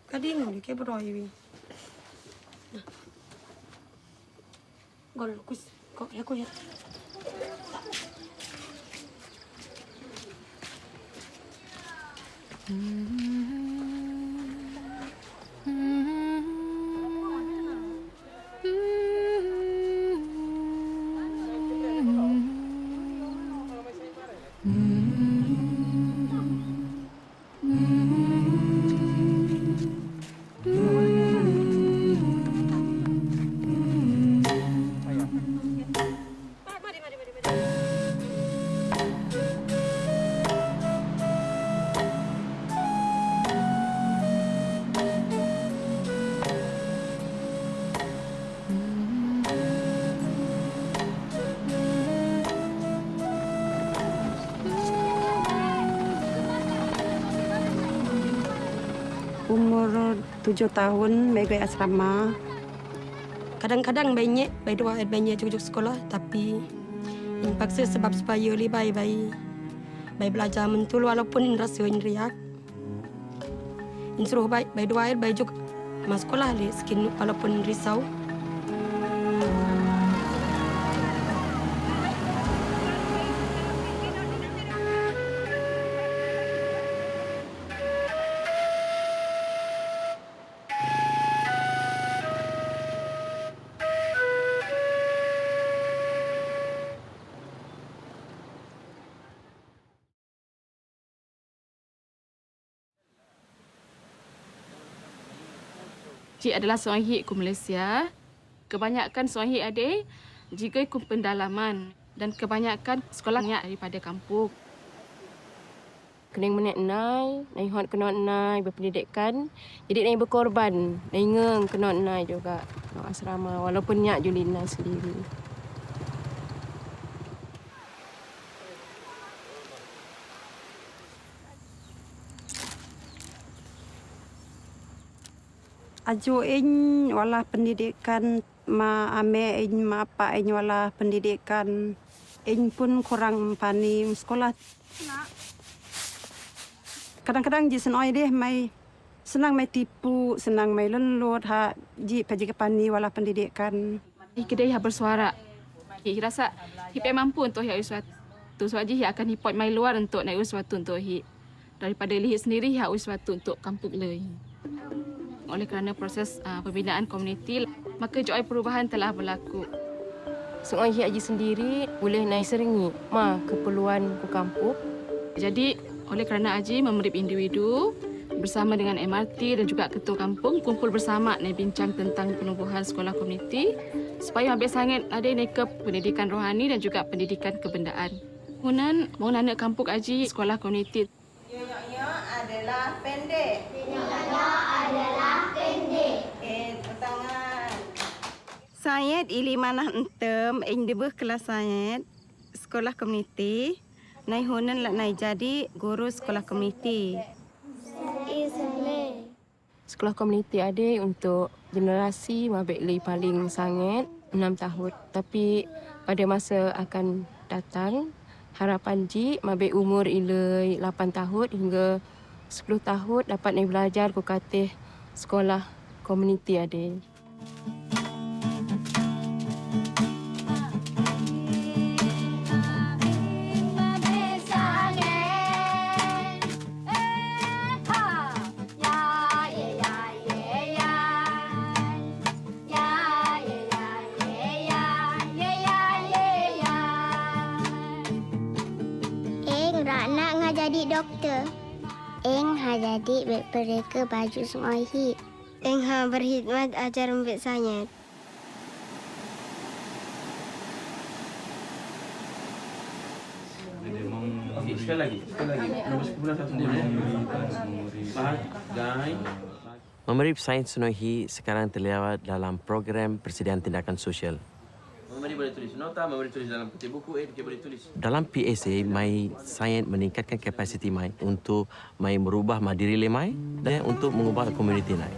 Kadin ni ke beroi wi. Gol kus kok ya ko ya. Umur 7 tahun, bayi gaya asrama. Kadang-kadang bayinya, bayinya cukup sekolah, tapi yang paksa sebab supaya lebih bayi belajar mentul walaupun rasa riak. Suruh bayi dua bayi juga masuk sekolah le skin walaupun risau. Cik adalah seorang hik ke Malaysia. Kebanyakan seorang hik ada jika ikut pendalaman dan kebanyakan sekolahnya daripada kampung. Kena menek nai, nai hot kena nai berpendidikan. Jadi nai berkorban, nai ngeng kena nai juga nak asrama walaupun nyak Julina sendiri. Aju wala pendidikan ma ame ma apa wala pendidikan pun kurang pani sekolah. Kadang-kadang ji senoi deh mai senang mai tipu, senang mai lelut ha ji paji pani wala pendidikan. Kedai ha bersuara. Hi rasa hi mampu untuk hi sesuatu. Sebab ji hi akan hipot mai luar untuk nak sesuatu untuk hi. Daripada lihat sendiri hi sesuatu untuk kampung le. Oleh kerana proses pembinaan komuniti, maka joy perubahan telah berlaku. Seorang haji sendiri boleh naik seringi keperluan ke kampung. Jadi, oleh kerana Haji memberi individu bersama dengan MRT dan juga ketua kampung kumpul bersama nak bincang tentang penubuhan sekolah komuniti supaya habis sangat ada ke pendidikan rohani dan juga pendidikan kebendaan. Kemudian, mau anak kampung Haji sekolah komuniti. Yo adalah pendek. Saya ili manah entem debeh kelas saya sekolah komuniti. Nai honan lak nai jadi guru sekolah komuniti. Sekolah komuniti ada untuk generasi mabek li paling sangat 6 tahun. Tapi pada masa akan datang harapan ji mabek umur ilai 8 tahun hingga 10 tahun dapat naik belajar ke katih sekolah komuniti ada. Jadi doktor. Jadi mereka baju semua hit. Berkhidmat ajar membek saya. Memberi sains Sunohi sekarang terlibat dalam program persediaan tindakan sosial. Memberi boleh tulis nota, boleh tulis dalam peti buku, dia boleh tulis. Dalam PSA, mai sangat meningkatkan kapasiti mai untuk mai merubah diri mai dan untuk mengubah komuniti mai.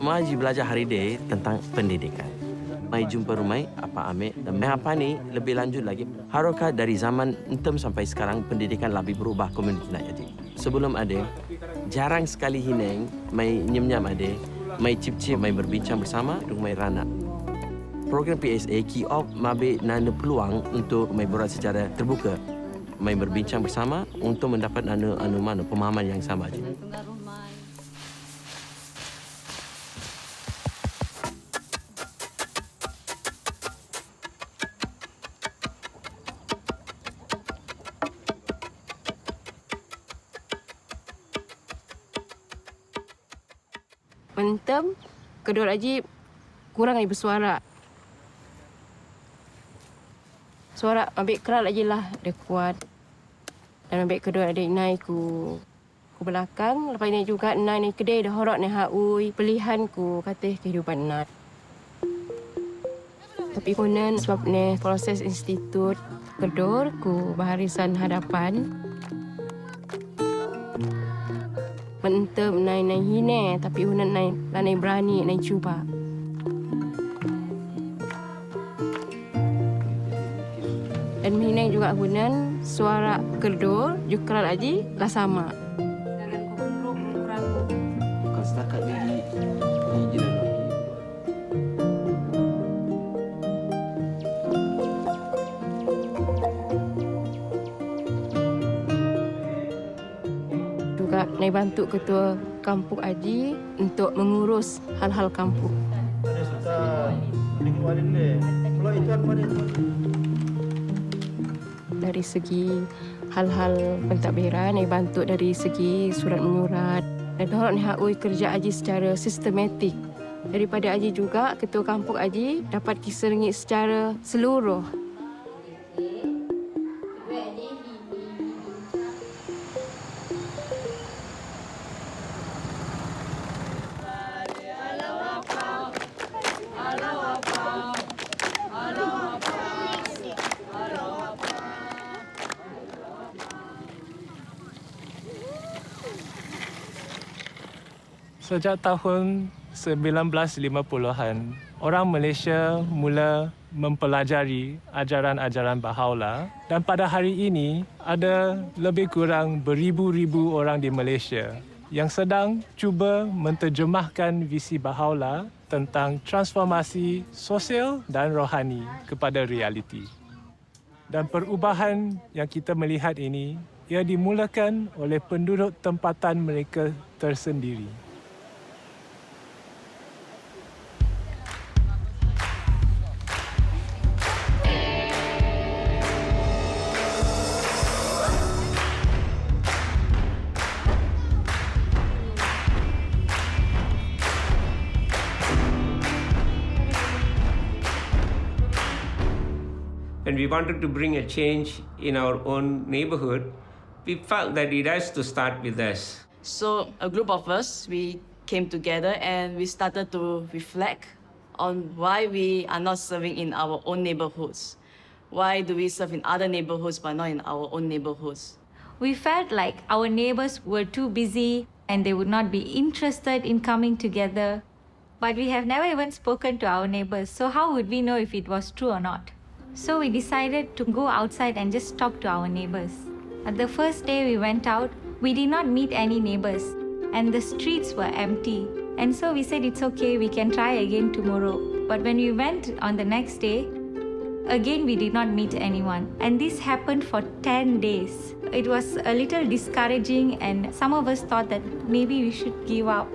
Mai belajar hari ini tentang pendidikan. Mai jumpa rumai apa ambil dan mai apa ni lebih lanjut lagi. Harokah dari zaman entem sampai sekarang pendidikan lebih berubah komuniti nak jadi. Sebelum ada, jarang sekali hineng mai nyem-nyam ada. Mai cip-cip, mai berbincang bersama dengan mai rana. Program PSA kiok mabe nana peluang untuk mai berat secara terbuka. Mai berbincang bersama untuk mendapat mana pemahaman yang sama je. Mentem, kedua Haji kurang lagi bersuara. Suara ambil kerat aja lah, dia kuat. Dan ambil kedua adik naik ku belakang. Lepas ni juga naik kedai dah horok ni haui. Pilihan ku kata kehidupan nat. Tapi konon sebab ni proses institut kedor ku baharisan hadapan. Mentem naik hine tapi hunan naik berani naik cuba. Dan hine juga hunan suara kedor juga lagi lah sama. Bukan setakat di jalan. Naik bantu ketua kampung Haji untuk mengurus hal-hal kampung. Dari segi hal-hal pentadbiran, naik bantu dari segi surat menyurat. Dan orang nak kerja Haji secara sistematik. Daripada Haji juga, ketua kampung Haji dapat kisah rengit secara seluruh. Sejak tahun 1950-an, orang Malaysia mula mempelajari ajaran-ajaran Baha'u'llah dan pada hari ini ada lebih kurang beribu-ribu orang di Malaysia yang sedang cuba menterjemahkan visi Baha'u'llah tentang transformasi sosial dan rohani kepada realiti. Dan perubahan yang kita melihat ini ia dimulakan oleh penduduk tempatan mereka tersendiri. When we wanted to bring a change in our own neighborhood, we felt that it has to start with us. So a group of us, we came together and we started to reflect on why we are not serving in our own neighborhoods. Why do we serve in other neighborhoods but not in our own neighborhoods? We felt like our neighbors were too busy and they would not be interested in coming together. But we have never even spoken to our neighbors, so how would we know if it was true or not? So we decided to go outside and just talk to our neighbors. At the first day we went out, we did not meet any neighbors and the streets were empty. And so we said it's okay, we can try again tomorrow. But when we went on the next day, again we did not meet anyone. And this happened for 10 days. It was a little discouraging and some of us thought that maybe we should give up.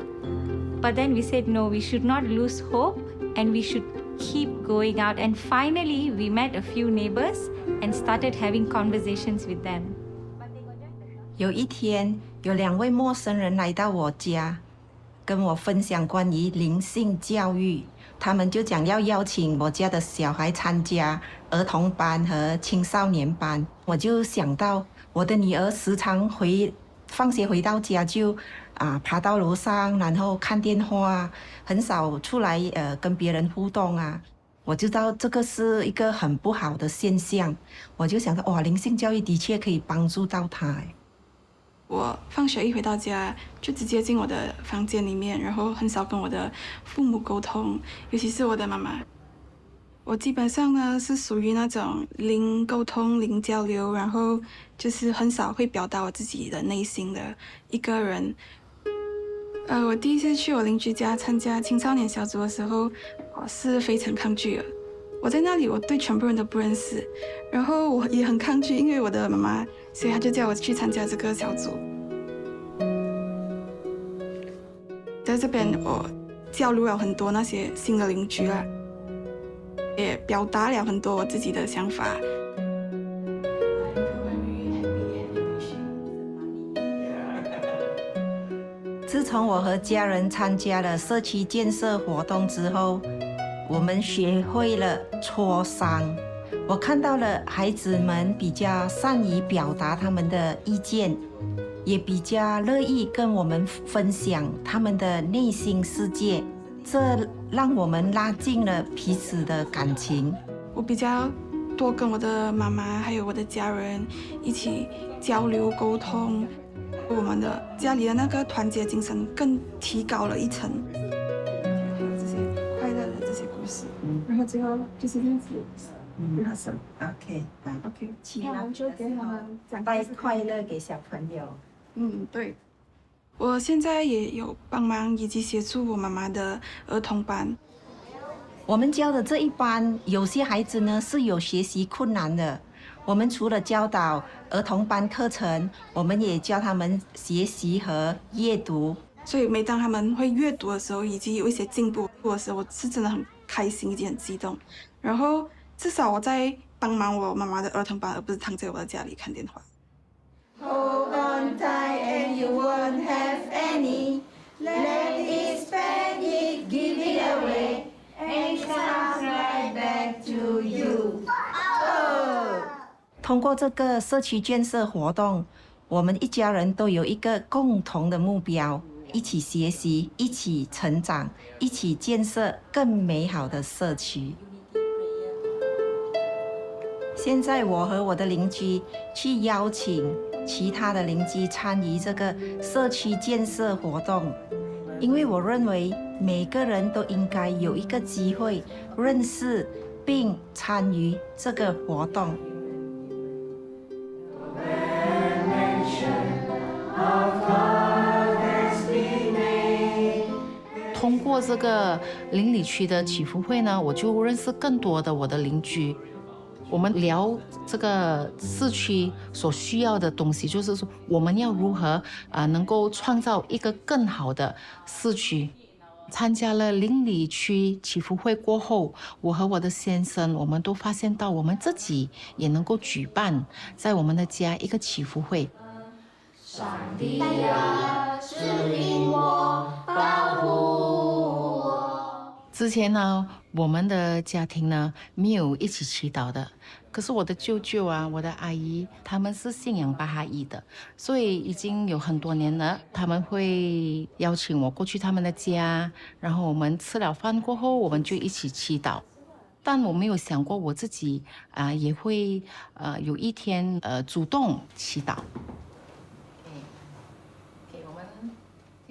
But then we said no, we should not lose hope and we should keep going out. And finally, we met a few neighbors and started having conversations with them. 有一天，有2位陌生人来到我家，跟我分享关于灵性教育。他们就讲要邀请我家的小孩参加儿童班和青少年班。我就想到我的女儿时常放学回到家就爬到楼上，然后看电话，很少出来跟别人互动啊。我知道这个是一个很不好的现象，我就想到哇，灵性教育的确可以帮助到他。我放学一回到家，就直接进我的房间里面，然后很少跟我的父母沟通，尤其是我的妈妈。我基本上呢是属于那种零沟通、零交流，然后就是很少会表达我自己的内心的一个人。我第一次去我邻居家参加青少年小组的时候，我是非常抗拒的。我在那里，我对全部人都不认识，然后我也很抗拒，因为我的妈妈，所以她就叫我去参加这个小组。在这边，我交流了很多那些新的邻居啦，也表达了很多我自己的想法。自从我和家人参加了社区建设活动之后，我们学会了磋商。我看到了孩子们比较善于表达他们的意见，也比较乐意跟我们分享他们的内心世界，这让我们拉近了彼此的感情。我比较多跟我的妈妈还有我的家人一起交流沟通，我们的家里的那个团结精神更提高了一层。还有这些快乐的这些故事，然后最后就是这样子。OK， 那我们就给他们讲带快乐给小朋友。对。我现在也有帮忙以及协助我妈妈的儿童班。我们教的这一班，有些孩子呢是有学习困难的。我们除了教导儿童班课程，我们也教他们学习和阅读。所以每当他们会阅读的时候，以及有一些进步的时候，我是真的很开心以及很激动。然后至少我在帮忙我妈妈的儿童班，而不是躺在我的家里看电话。Hold on tight and you won't have any. Let it, spend it, give it away, and it comes right back to you. 通过这个社区建设活动，我们一家人都有一个共同的目标，一起学习，一起成长，一起建设更美好的社区。现在我和我的邻居去邀请其他的邻居参与这个社区建设活动，因为我认为每个人都应该有一个机会认识并参与这个活动。通过这个邻里区的祈福会呢，我就认识更多的我的邻居。我们聊这个市区所需要的东西，就是说我们要如何能够创造一个更好的市区。参加了邻里区祈福会过后，我和我的先生，我们都发现到我们自己也能够举办在我们的家一个祈福会。上帝啊，指引我，保护我。之前呢，我们的家庭呢没有一起祈祷的，可是我的舅舅啊，我的阿姨，他们是信仰巴哈伊的，所以已经有很多年了。他们会邀请我过去他们的家，然后我们吃了饭过后，我们就一起祈祷。但我没有想过我自己也会有一天主动祈祷。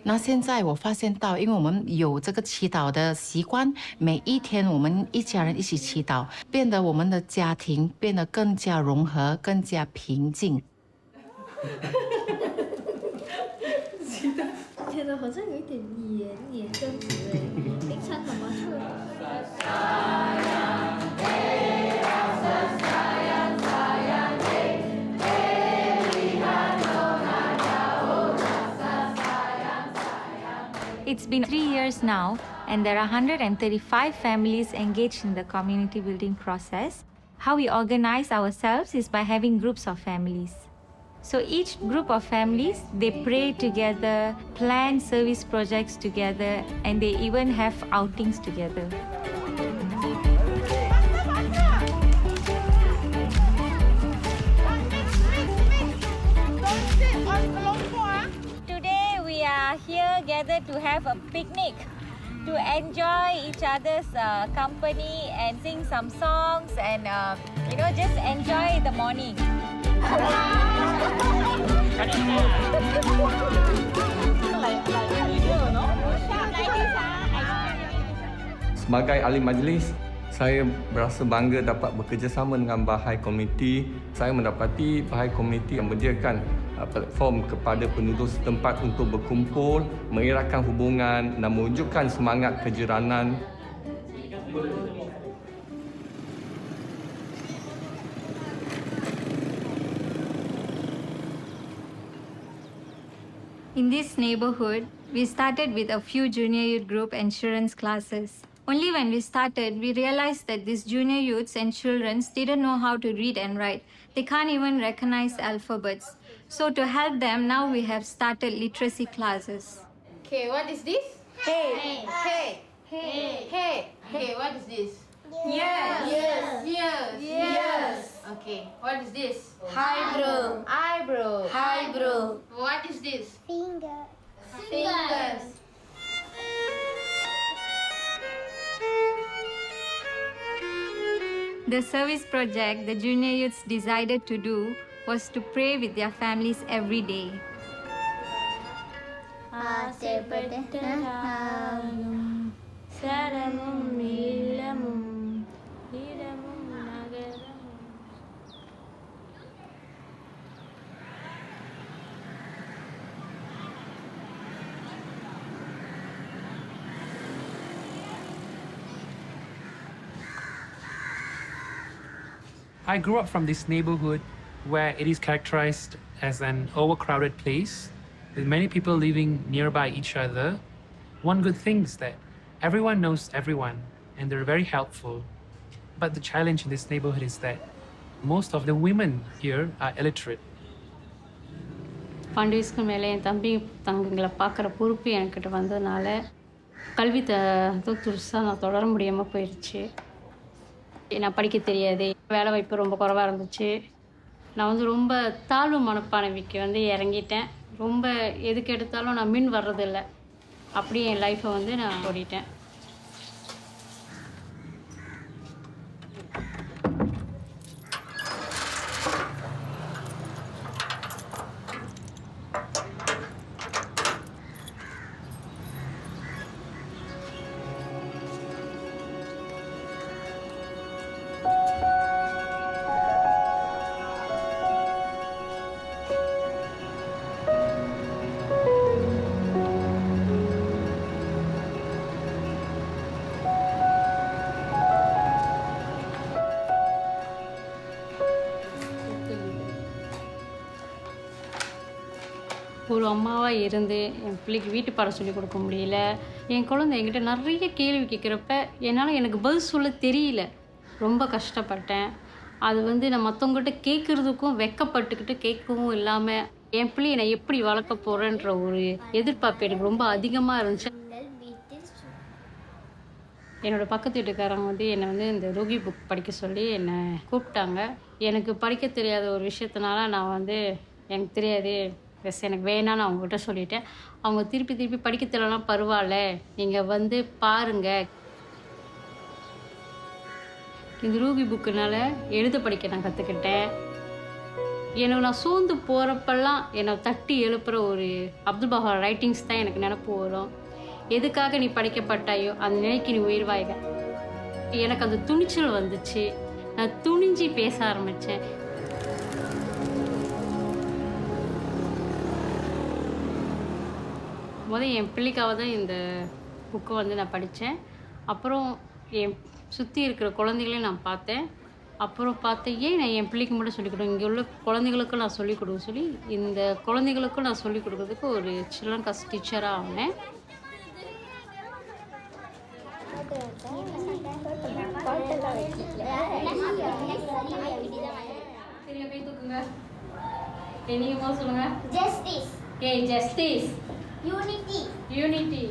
那现在我发现到，因为我们有这个祈祷的习惯，每一天我们一家人一起祈祷，变得我们的家庭变得更加融合，更加平静。觉得好像有一点黏这样子哎，平常很模特。It's been 3 years now, and there are 135 families engaged in the community building process. How we organize ourselves is by having groups of families. So each group of families, they pray together, plan service projects together, and they even have outings together. Today we are together to have a picnic, to enjoy each other's company and sing some songs and just enjoy the morning. Sebagai ahli majlis, saya berasa bangga dapat bekerjasama dengan Bahá'í Community. Saya mendapati Bahá'í Community yang menyediakan platform kepada penduduk setempat untuk berkumpul, mengeratkan hubungan dan mewujudkan semangat kejiranan. In this neighborhood, we started with a few junior youth group insurance classes. Only when we started, we realized that these junior youths and children didn't know how to read and write. They can't even recognize alphabets. So to help them, now we have started literacy classes. Okay, what is this? Hey. Hey. Hey. Hey. Okay, what is this? Yes. Yes. Yes. Yes. Okay, what is this? Eyebrow. Eyebrow. Eyebrow. What is this? Finger. Fingers. The service project the junior youths decided to do was to pray with their families every day. I grew up from this neighborhood where it is characterized as an overcrowded place with many people living nearby each other. One good thing is that everyone knows everyone and they're very helpful. But the challenge in this neighborhood is that most of the women here are illiterate. ஃபண்டிஸ்க்கு மேலே என் தம்பி தங்கங்களை பார்க்குற பொறுப்பு என்கிட்ட வந்ததுனால கல்வி துருசாக நான் தொடர முடியாமல் போயிடுச்சு. நான் படிக்க தெரியாது, வேலை வாய்ப்பு ரொம்ப குறைவாக இருந்துச்சு. நான் ரொம்ப தாழ்வு மனப்பான்மைக்கு இறங்கிட்டேன். ரொம்ப எதுக்கு எடுத்தாலும் நான் மின் வர்றதில்லை. அப்படியே என் லைஃப்பை நான் ஓடிட்டேன். ஒரு அம்மாவாக இருந்து என் பிள்ளைக்கு வீட்டு பாடம் சொல்லிக் கொடுக்க முடியல. என் குழந்தை என்கிட்ட நிறைய கேள்வி கேட்குறப்ப என்னால் எனக்கு பதில் சொல்ல தெரியல. ரொம்ப கஷ்டப்பட்டேன். அது நான் மற்றவங்ககிட்ட கேட்குறதுக்கும் வெக்கப்பட்டுக்கிட்டு கேட்கவும் இல்லாமல் என் பிள்ளையை நான் எப்படி வளர்க்க போகிறேன்ற ஒரு எதிர்பார்ப்பு எனக்கு ரொம்ப அதிகமாக இருந்துச்சு. என்னோடய பக்கத்து வீட்டுக்காரங்க என்னை இந்த ரோகி புக் படிக்க சொல்லி என்னை கூப்பிட்டாங்க. எனக்கு படிக்க தெரியாத ஒரு விஷயத்தினால நான் எனக்கு தெரியாது, எனக்கு வேணான்னு அவங்ககிட்ட சொல்லிட்டேன். அவங்க திருப்பி படிக்க தெரியலாம் பரவாயில்ல, நீங்கள் பாருங்கள். இந்த ரூபி புக்குனால எழுத படிக்க நான் கற்றுக்கிட்டேன். எனக்கு நான் சோர்ந்து போகிறப்பெல்லாம் என்னை தட்டி எழுப்புகிற ஒரு அப்துல் பஹா ரைட்டிங்ஸ் தான் எனக்கு நினப்பு வரும். எதுக்காக நீ படிக்கப்பட்டாயோ அந்த நிலைக்கு நீ உயிர்வாய்க. எனக்கு அந்த துணிச்சல் வந்துச்சு. நான் துணிஞ்சு பேச ஆரம்பித்தேன். என் பிள்ளைக்காக தான் இந்த புக்கை நான் படித்தேன். அப்புறம் என் சுற்றி இருக்கிற குழந்தைகளையும் நான் பார்த்தேன். அப்புறம் ஏன் நான் என் பிள்ளைக்கு மட்டும் சொல்லிக் கொடுங்க, இங்கே உள்ள குழந்தைகளுக்கும் நான் சொல்லிக் கொடுக்க சொல்லி இந்த குழந்தைகளுக்கும் நான் சொல்லிக் கொடுக்கறதுக்கு ஒரு சில்ட்ரன் கிளாஸ் டீச்சராக ஆனேன். நீங்கள் சொல்லுங்க. ஜஸ்டிஸ். ஜஸ்டிஸ். யூனிட்டி. யூனிட்டி.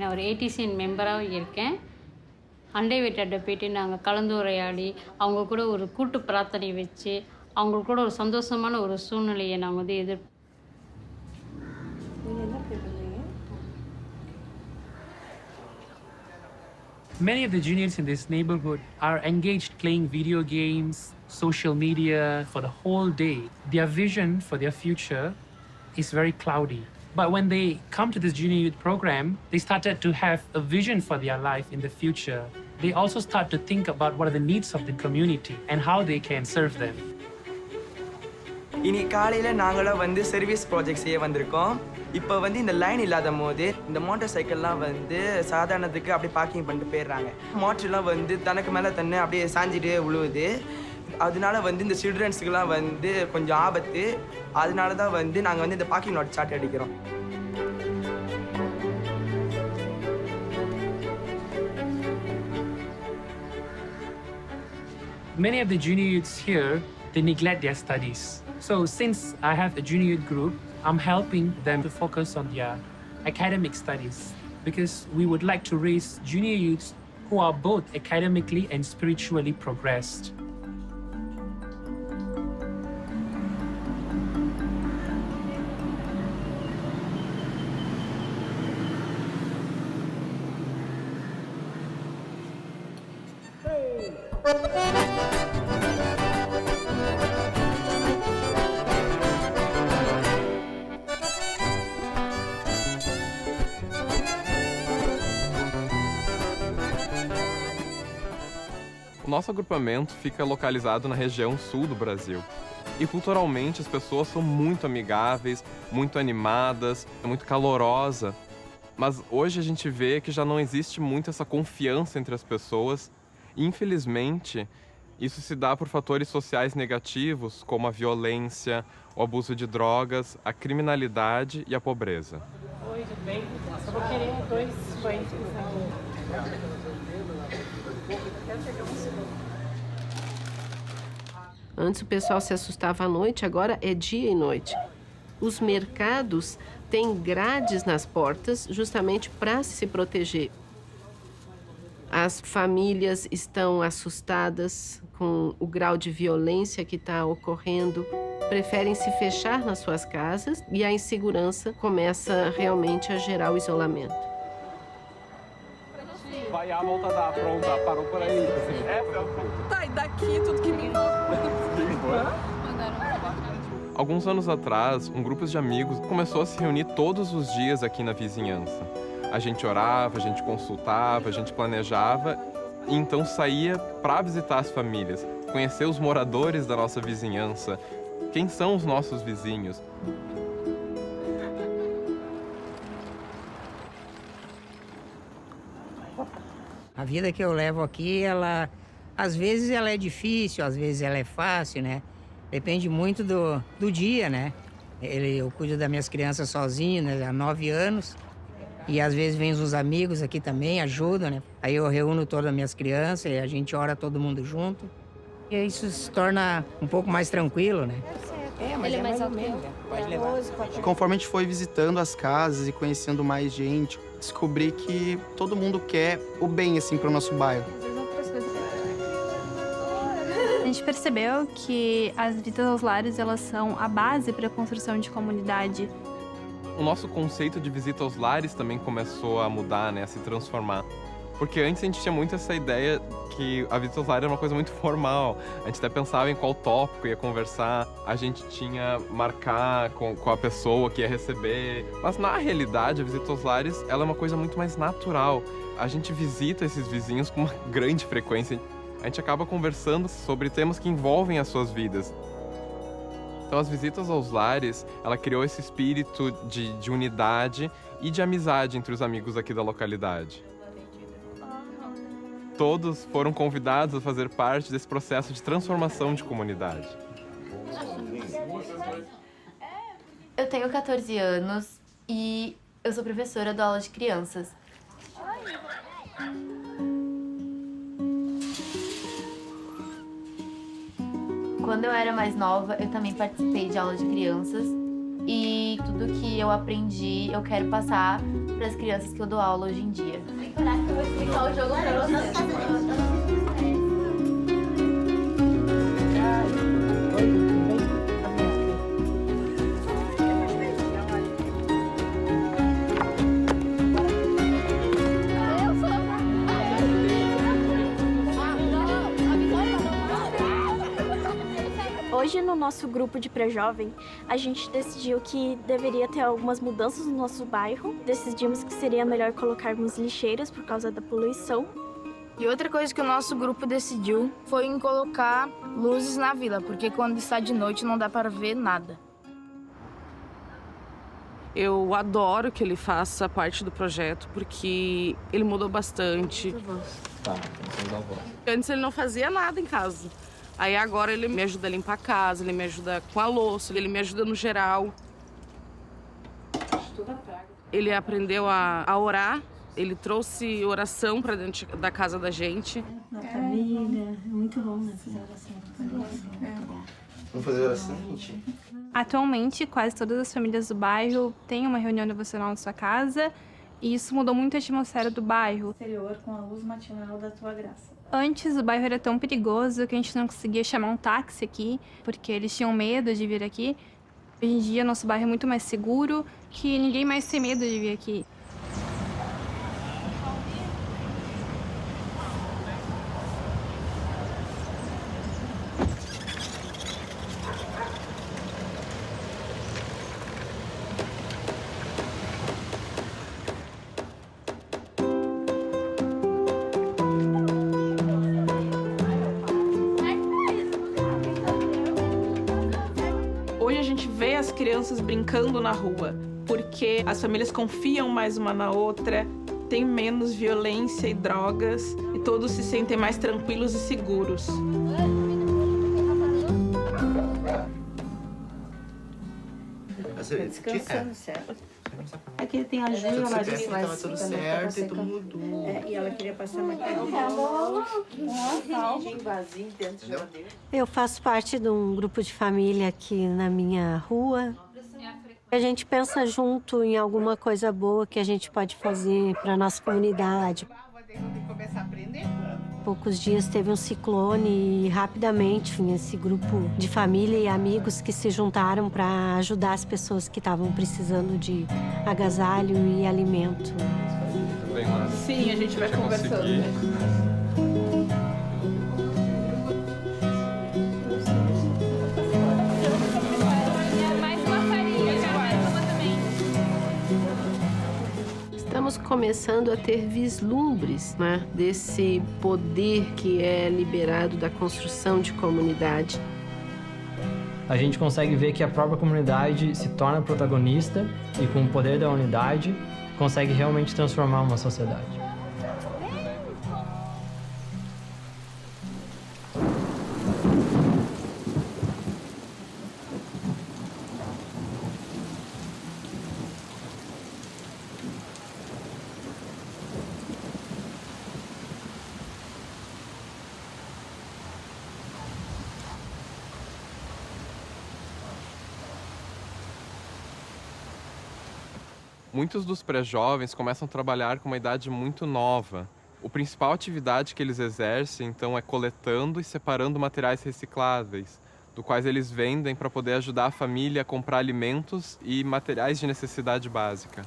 நான் ஒரு ஏடிசிஎன் மெம்பராக இருக்கேன். அண்டை வீட்டாட்ட போய்ட்டு நாங்கள் கலந்துரையாடி அவங்க கூட ஒரு கூட்டு பிரார்த்தனை வச்சு அவங்களுக்கு கூட ஒரு சந்தோஷமான ஒரு சூழ்நிலையை நாங்கள் வந்து Many of the juniors in this neighborhood are engaged playing video games, social media for the whole day. Their vision for their future is very cloudy. But when they come to this junior youth program, they started to have a vision for their life in the future. They also start to think about what are the needs of the community and how they can serve them. இன்னைக்கு காலையில் நாங்களாம் வந்து service project செய்ய வந்திருக்கோம். இப்போ வந்து இந்த line இல்லாத போது இந்த மோட்டார் சைக்கிள்லாம் வந்து சாதாரணத்துக்கு அப்படியே பார்க்கிங் பண்ணிட்டு போயிடுறாங்க. மோட்டர்லாம் வந்து தனக்கு மேலே தன்னை அப்படியே சாஞ்சிட்டு விழுவுது. அதனால வந்து இந்த சில்ட்ரன்ஸுக்கெலாம் வந்து கொஞ்சம் ஆபத்து. அதனால தான் வந்து நாங்கள் வந்து இந்த பார்க்கிங் லாட் சார்ட் அடிக்கிறோம். Many of the junior youths here, they neglect their studies. So since I have a junior youth group, I'm helping them to focus on their academic studies because we would like to raise junior youths who are both academically and spiritually progressed. O nosso agrupamento fica localizado na região sul do Brasil. E culturalmente as pessoas são muito amigáveis, muito animadas, muito calorosa. Mas hoje a gente vê que já não existe muito essa confiança entre as pessoas. E, infelizmente, isso se dá por fatores sociais negativos, como a violência, o abuso de drogas, a criminalidade e a pobreza. Oi, tudo bem? Eu vou querer 2 banhos aqui. Antes o pessoal se assustava à noite, agora é dia e noite. Os mercados têm grades nas portas justamente para se proteger. As famílias estão assustadas com o grau de violência que está ocorrendo, preferem se fechar nas suas casas e a insegurança começa realmente a gerar o isolamento. Vai à volta da pronta, parou por aí. Tá, e daqui tudo que me Alguns anos atrás, um grupo de amigos começou a se reunir todos os dias aqui na vizinhança. A gente orava, a gente consultava, a gente planejava e então saía para visitar as famílias, conhecer os moradores da nossa vizinhança, quem são os nossos vizinhos. A vida que eu levo aqui, ela às vezes ela é difícil, às vezes ela é fácil, né? Depende muito do dia, né? Eu cuido das minhas crianças sozinho, né? Há 9 anos. E às vezes vêm os amigos aqui também, ajudam, né? Aí eu reúno todas as minhas crianças e a gente ora todo mundo junto. E isso se torna um pouco mais tranquilo, né? Mas ele é mais alto que eu. Pode levar. Conforme a gente foi visitando as casas e conhecendo mais gente, descobri que todo mundo quer o bem, assim, para o nosso bairro. A gente percebeu que as visitas aos lares, elas são a base para a construção de comunidade. O nosso conceito de visita aos lares também começou a mudar, né, a se transformar. Porque antes a gente tinha muito essa ideia que a visita aos lares era uma coisa muito formal. A gente até pensava em qual tópico ia conversar, a gente tinha marcar com a pessoa que ia receber. Mas na realidade, a visita aos lares ela é uma coisa muito mais natural. A gente visita esses vizinhos com uma grande frequência. A gente acaba conversando sobre temas que envolvem as suas vidas. Então, as visitas aos lares, ela criou esse espírito de unidade e de amizade entre os amigos aqui da localidade. Todos foram convidados a fazer parte desse processo de transformação de comunidade. Eu tenho 14 anos e eu sou professora, dou aula de crianças. Quando eu era mais nova, eu também participei de aula de crianças e tudo que eu aprendi, eu quero passar para as crianças que eu dou aula hoje em dia. Será que eu vou explicar o jogo para vocês? Hoje, no nosso grupo de pré-jovem, a gente decidiu que deveria ter algumas mudanças no nosso bairro. Decidimos que seria melhor colocarmos lixeiras por causa da poluição. E outra coisa que o nosso grupo decidiu foi em colocar luzes na vila, porque quando está de noite não dá para ver nada. Eu adoro que ele faça parte do projeto, porque ele mudou bastante. Antes ele não fazia nada em casa. Aí agora ele me ajuda a limpar a casa, ele me ajuda com a louça, ele me ajuda no geral. Ele aprendeu a orar, ele trouxe oração para dentro da casa da gente. Na família, é muito bom, né? Fazer oração na família. Vamos fazer oração, gente? Atualmente, quase todas as famílias do bairro têm uma reunião devocional na sua casa e isso mudou muito a atmosfera do bairro. Exterior com a luz matinal da tua graça. Antes, o bairro era tão perigoso que a gente não conseguia chamar um táxi aqui, porque eles tinham medo de vir aqui. Hoje em dia, nosso bairro é muito mais seguro, que ninguém mais tem medo de vir aqui. Hoje a gente vê as crianças brincando na rua, porque as famílias confiam mais uma na outra, tem menos violência e drogas, e todos se sentem mais tranquilos e seguros. Descansando, certo? Aqui tem a Júlia, ela disse que estava tudo certo e tudo mudou. E ela queria passar maquiagem. Vazio dentro de geladeira. Eu faço parte de um grupo de família aqui na minha rua. A gente pensa junto em alguma coisa boa que a gente pode fazer para a nossa comunidade. Poucos dias teve um ciclone e rapidamente esse grupo de família e amigos que se juntaram para ajudar as pessoas que estavam precisando de agasalho e alimento. Sim, a gente vai conversando. Estamos começando a ter vislumbres, né, desse poder que é liberado da construção de comunidade. A gente consegue ver que a própria comunidade se torna protagonista e, com o poder da unidade, consegue realmente transformar uma sociedade. Muitos dos pré-jovens começam a trabalhar com uma idade muito nova. A principal atividade que eles exercem, então, é coletando e separando materiais recicláveis, do quais eles vendem para poder ajudar a família a comprar alimentos e materiais de necessidade básica.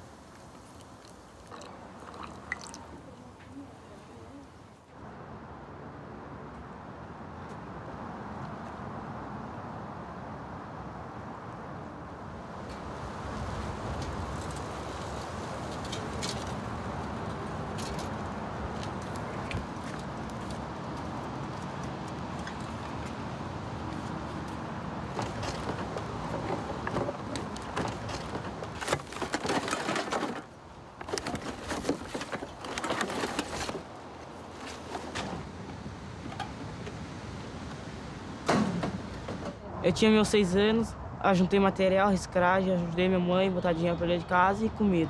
Eu tinha meus 6 anos, juntei material, reciclagem, ajudei minha mãe a botar dinheiro para dentro de casa e comida.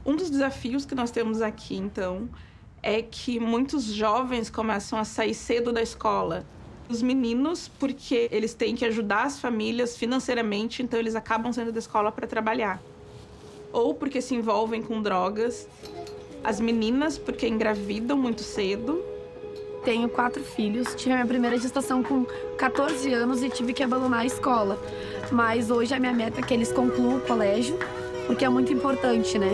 Um dos desafios que nós temos aqui, então, é que muitos jovens começam a sair cedo da escola. Os meninos, porque eles têm que ajudar as famílias financeiramente, então eles acabam saindo da escola para trabalhar. Ou porque se envolvem com drogas. As meninas, porque engravidam muito cedo. Tenho 4 filhos, tive a minha primeira gestação com 14 anos e tive que abandonar a escola. Mas hoje a minha meta é que eles concluam o colégio, porque é muito importante, né?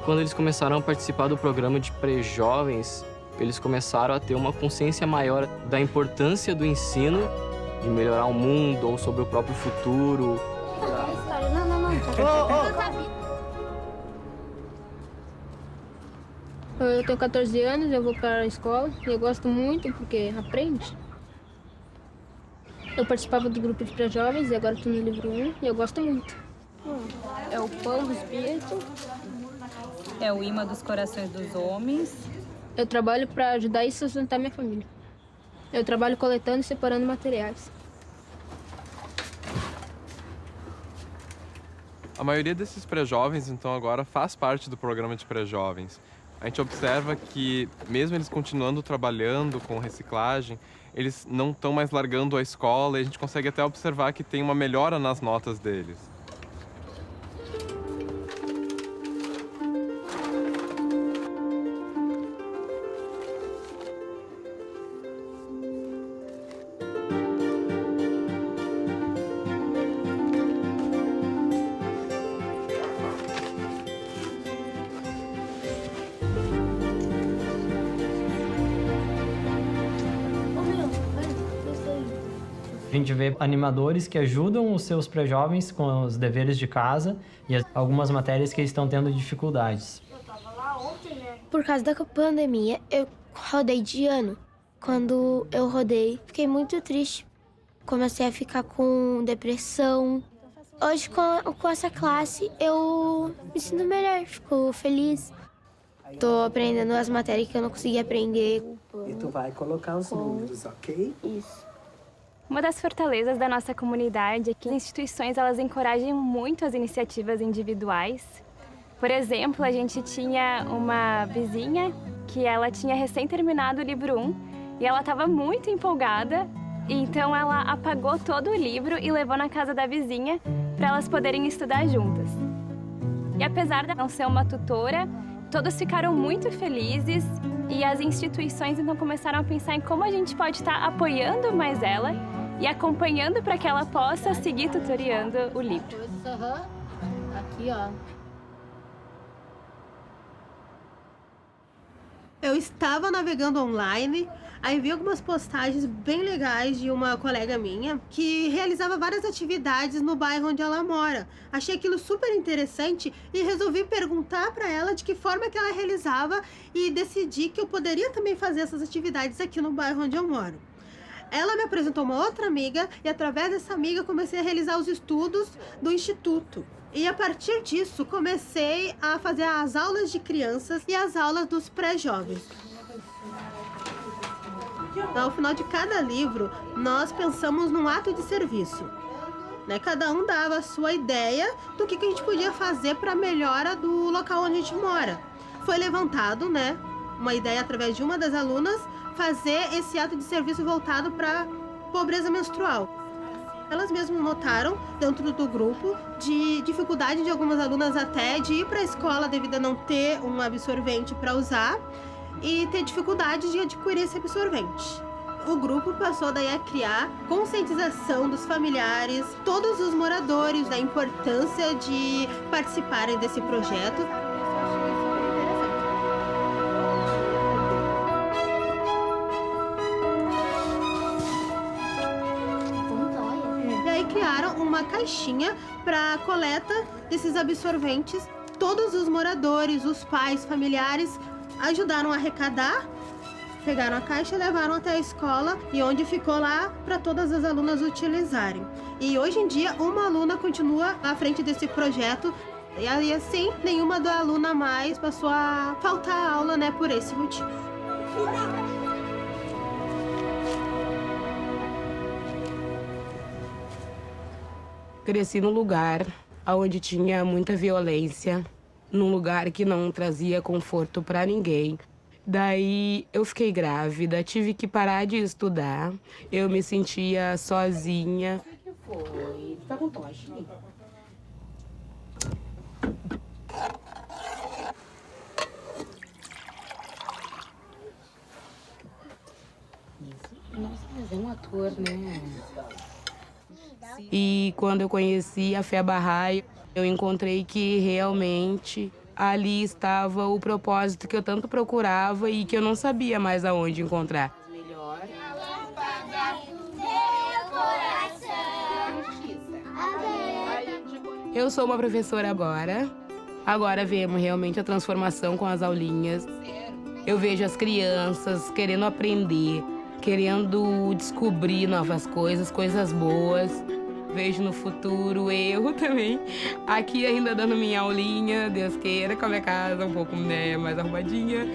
Quando eles começaram a participar do programa de pré-jovens, eles começaram a ter uma consciência maior da importância do ensino, de melhorar o mundo ou sobre o próprio futuro. Eu tenho 14 anos, eu vou para a escola e eu gosto muito porque aprende. Eu participava do grupo de pré-jovens e agora estou no livro 1 e eu gosto muito. É o pão do espírito, é o imã dos corações dos homens. Eu trabalho para ajudar e sustentar minha família. Eu trabalho coletando e separando materiais. A maioria desses pré-jovens, então, agora faz parte do programa de pré-jovens. A gente observa que, mesmo eles continuando trabalhando com reciclagem, eles não estão mais largando a escola e a gente consegue até observar que tem uma melhora nas notas deles. A gente vê animadores que ajudam os seus pré-jovens com os deveres de casa e algumas matérias que eles estão tendo dificuldades. Por causa da pandemia, eu rodei de ano. Quando eu rodei, fiquei muito triste. Comecei a ficar com depressão. Hoje, com essa classe, eu me sinto melhor, fico feliz. Tô aprendendo as matérias que eu não consegui aprender. E tu vai colocar os números, ok? Isso. Uma das fortalezas da nossa comunidade é que as instituições elas encorajam muito as iniciativas individuais. Por exemplo, a gente tinha uma vizinha que ela tinha recém terminado o livro 1 e ela estava muito empolgada, então ela apagou todo o livro e levou na casa da vizinha para elas poderem estudar juntas. E apesar de não ser uma tutora, todos ficaram muito felizes e as instituições então começaram a pensar em como a gente pode estar apoiando mais ela e acompanhando para que ela possa seguir tutoriando o livro. Aqui, ó. Eu estava navegando online, aí vi algumas postagens bem legais de uma colega minha que realizava várias atividades no bairro onde ela mora. Achei aquilo super interessante e resolvi perguntar para ela de que forma que ela realizava e decidi que eu poderia também fazer essas atividades aqui no bairro onde eu moro. Ela me apresentou uma outra amiga e através dessa amiga comecei a realizar os estudos do instituto. E a partir disso comecei a fazer as aulas de crianças e as aulas dos pré-jovens. Ao final de cada livro, nós pensamos num ato de serviço. Cada um dava a sua ideia do que a gente podia fazer para a melhora do local onde a gente mora. Foi levantado, uma ideia através de uma das alunas, fazer esse ato de serviço voltado para pobreza menstrual. Elas mesmas notaram, dentro do grupo, de dificuldade de algumas alunas até de ir para a escola devido a não ter um absorvente para usar e ter dificuldade de adquirir esse absorvente. O grupo passou daí a criar conscientização dos familiares, todos os moradores da importância de participarem desse projeto. Criaram uma caixinha para coleta desses absorventes. Todos os moradores, os pais, familiares ajudaram a arrecadar, pegaram a caixa e levaram até a escola e onde ficou lá para todas as alunas utilizarem. E hoje em dia uma aluna continua à frente desse projeto e assim nenhuma da aluna mais passou a faltar aula, por esse motivo. Cresci num lugar onde tinha muita violência, num lugar que não trazia conforto para ninguém. Daí eu fiquei grávida, tive que parar de estudar, eu me sentia sozinha. O que foi? Tá com tosse? Mas é um ator, né? E quando eu conheci a fé Bahá'í, eu encontrei que realmente ali estava o propósito que eu tanto procurava e que eu não sabia mais aonde encontrar. Eu sou uma professora agora. Agora vemos realmente a transformação com as aulinhas. Eu vejo as crianças querendo aprender, querendo descobrir novas coisas, coisas boas. Vejo no futuro eu também aqui ainda dando minha aulinha, Deus queira, com a minha casa um pouco, né, mais arrumadinha.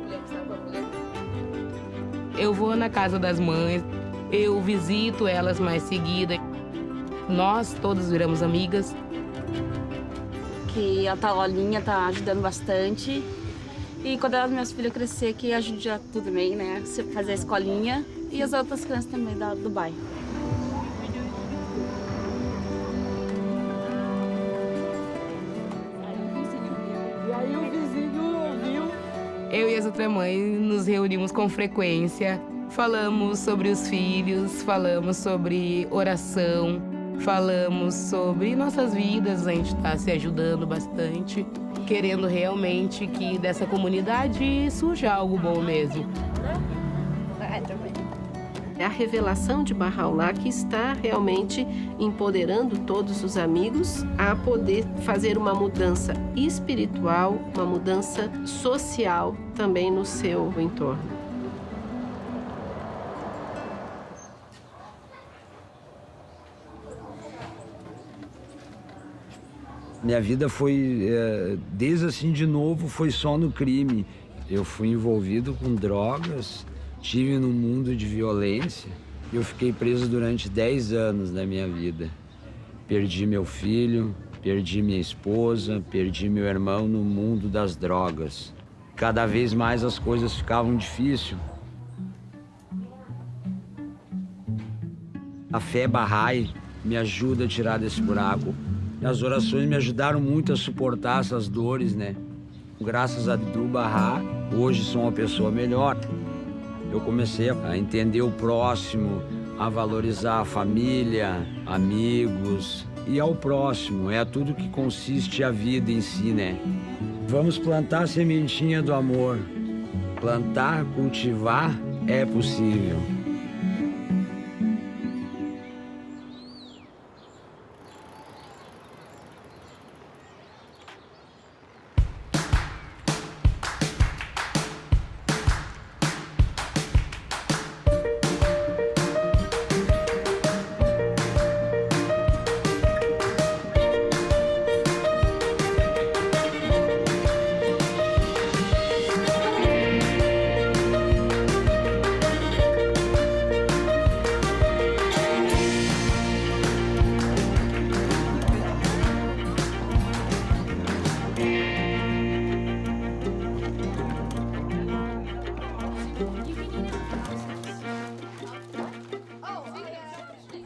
Eu vou na casa das mães, eu visito elas mais seguida. Nós todas viramos amigas. Que a talolinha tá ajudando bastante. E quando as minhas filhas crescer, que ajude a tudo também, né? Fazer a escolinha e as outras crianças também do bairro. E aí o vizinho ouviu. Eu e as outras mães nos reunimos com frequência. Falamos sobre os filhos, falamos sobre oração. Falamos sobre nossas vidas, a gente está se ajudando bastante, querendo realmente que dessa comunidade surja algo bom mesmo. É a revelação de Bahá'u'lláh que está realmente empoderando todos os amigos a poder fazer uma mudança espiritual, uma mudança social também no seu entorno. Minha vida foi, desde assim de novo, foi só no crime. Eu fui envolvido com drogas, estive num mundo de violência e eu fiquei preso durante 10 anos da minha vida. Perdi meu filho, perdi minha esposa, perdi meu irmão no mundo das drogas. Cada vez mais as coisas ficavam difíceis. A fé Bahá'í me ajuda a tirar desse buraco. As orações me ajudaram muito a suportar essas dores, né? Graças a Abdul Bahá, hoje sou uma pessoa melhor. Eu comecei a entender o próximo, a valorizar a família, amigos e ao próximo. É tudo que consiste a vida em si, né? Vamos plantar a sementinha do amor. Plantar, cultivar é possível.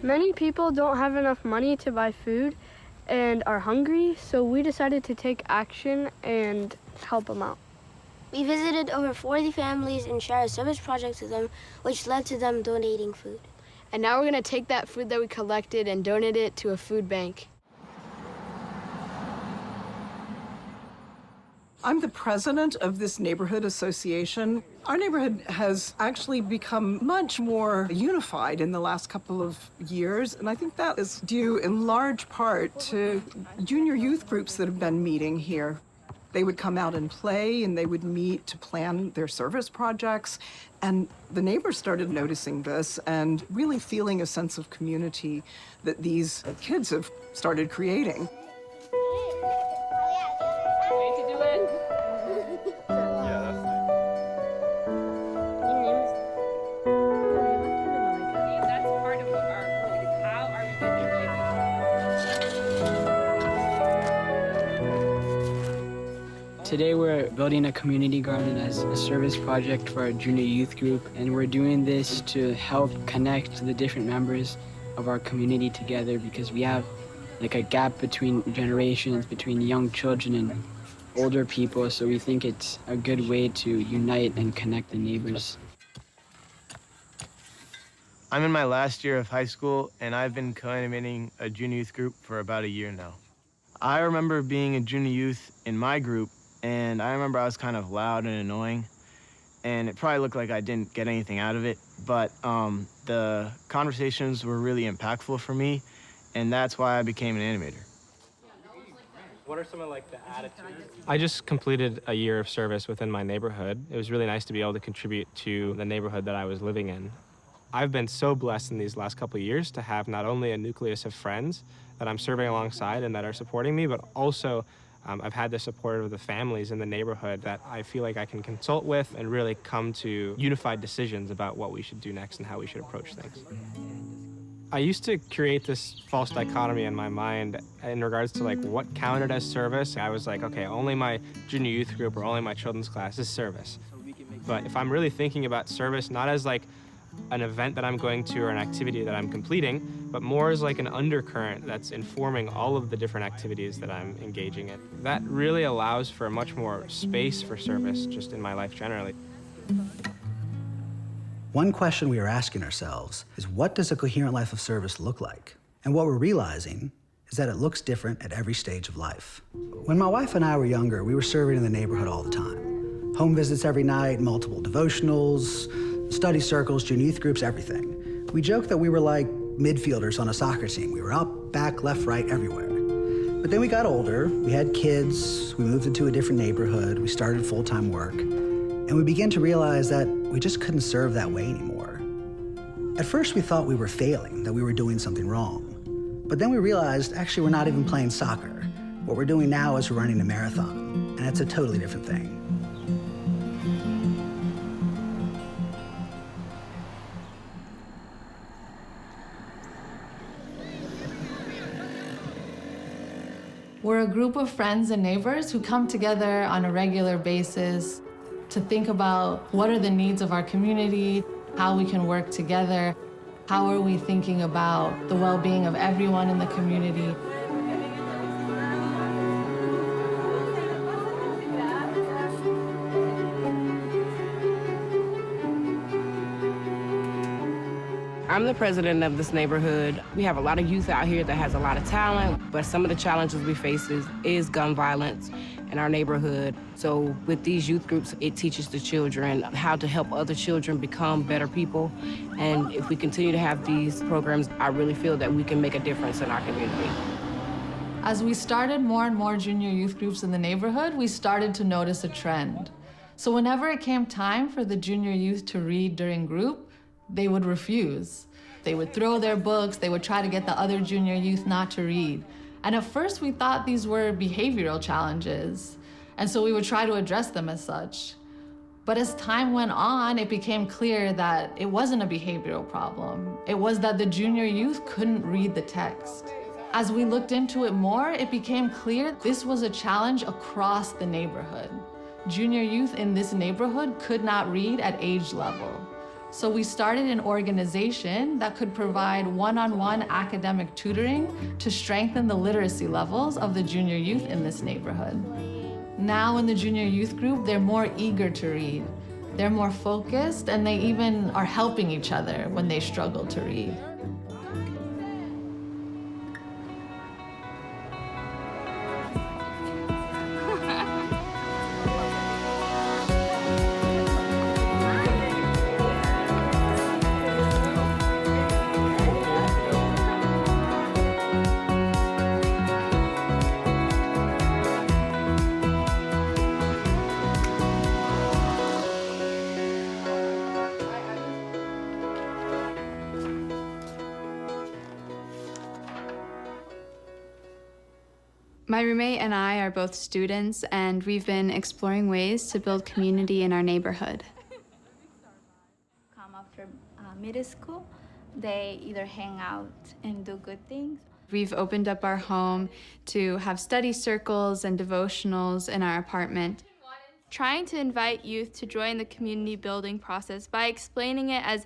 Many people don't have enough money to buy food and are hungry, so we decided to take action and help them out. We visited over 40 families and shared a service project to them, which led to them donating food. And now we're going to take that food that we collected and donate it to a food bank. I'm the president of this neighborhood association. Our neighborhood has actually become much more unified in the last couple of years, and I think that is due in large part to junior youth groups that have been meeting here. They would come out and play, and they would meet to plan their service projects, and the neighbors started noticing this and really feeling a sense of community that these kids have started creating. Today we're building a community garden as a service project for our junior youth group, and we're doing this to help connect the different members of our community together because we have like a gap between generations, between young children and older people, so we think it's a good way to unite and connect the neighbors. I'm in my last year of high school, and I've been coordinating a junior youth group for about a year now. I remember being a junior youth in my group, and I remember I was kind of loud and annoying, and it probably looked like I didn't get anything out of it, but the conversations were really impactful for me, and that's why I became an animator. What are some of the attitudes? I just completed a year of service within my neighborhood. It was really nice to be able to contribute to the neighborhood that I was living in. I've been so blessed in these last couple of years to have not only a nucleus of friends that I'm serving alongside and that are supporting me, but also I've had the support of the families in the neighborhood that I feel like I can consult with and really come to unified decisions about what we should do next and how we should approach things. I used to create this false dichotomy in my mind in regards to what counted as service. I was like, okay, only my junior youth group or only my children's class is service. But if I'm really thinking about service, not as an event that I'm going to or an activity that I'm completing, but more as an undercurrent that's informing all of the different activities that I'm engaging in. That really allows for much more space for service just in my life generally. One question we are asking ourselves is, what does a coherent life of service look like? And what we're realizing is that it looks different at every stage of life. When my wife and I were younger, we were serving in the neighborhood all the time. Home visits every night, multiple devotionals, study circles, junior youth groups, everything. We joked that we were like midfielders on a soccer team. We were up, back, left, right, everywhere. But then we got older, we had kids, we moved into a different neighborhood, we started full-time work, and we began to realize that we just couldn't serve that way anymore. At first we thought we were failing, that we were doing something wrong. But then we realized, actually, we're not even playing soccer. What we're doing now is we're running a marathon, and it's a totally different thing. We're a group of friends and neighbors who come together on a regular basis to think about what are the needs of our community, how we can work together, how are we thinking about the well-being of everyone in the community. I'm the president of this neighborhood. We have a lot of youth out here that has a lot of talent, but some of the challenges we face is gun violence in our neighborhood. So with these youth groups, it teaches the children how to help other children become better people. And if we continue to have these programs, I really feel that we can make a difference in our community. As we started more and more junior youth groups in the neighborhood, we started to notice a trend. So whenever it came time for the junior youth to read during group, they would refuse. They would throw their books, they would try to get the other junior youth not to read. And at first we thought these were behavioral challenges, and so we would try to address them as such. But as time went on, it became clear that it wasn't a behavioral problem. It was that the junior youth couldn't read the text. As we looked into it more, it became clear this was a challenge across the neighborhood. Junior youth in this neighborhood could not read at age level. So we started an organization that could provide one-on-one academic tutoring to strengthen the literacy levels of the junior youth in this neighborhood. Now in the junior youth group, they're more eager to read. They're more focused, and they even are helping each other when they struggle to read. My roommate and I are both students, and we've been exploring ways to build community in our neighborhood. Come after middle school, they either hang out and do good things. We've opened up our home to have study circles and devotionals in our apartment. Trying to invite youth to join the community building process by explaining it as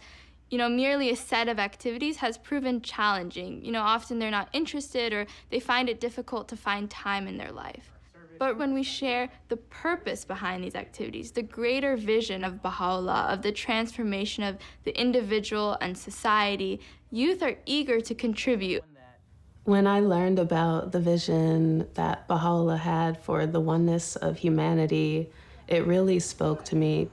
merely a set of activities has proven challenging. Often they're not interested or they find it difficult to find time in their life. but when we share the purpose behind these activities, the greater vision of Baha'u'llah, of the transformation of the individual and society, youth are eager to contribute. When I learned about the vision that Baha'u'llah had for the oneness of humanity, it really spoke to me.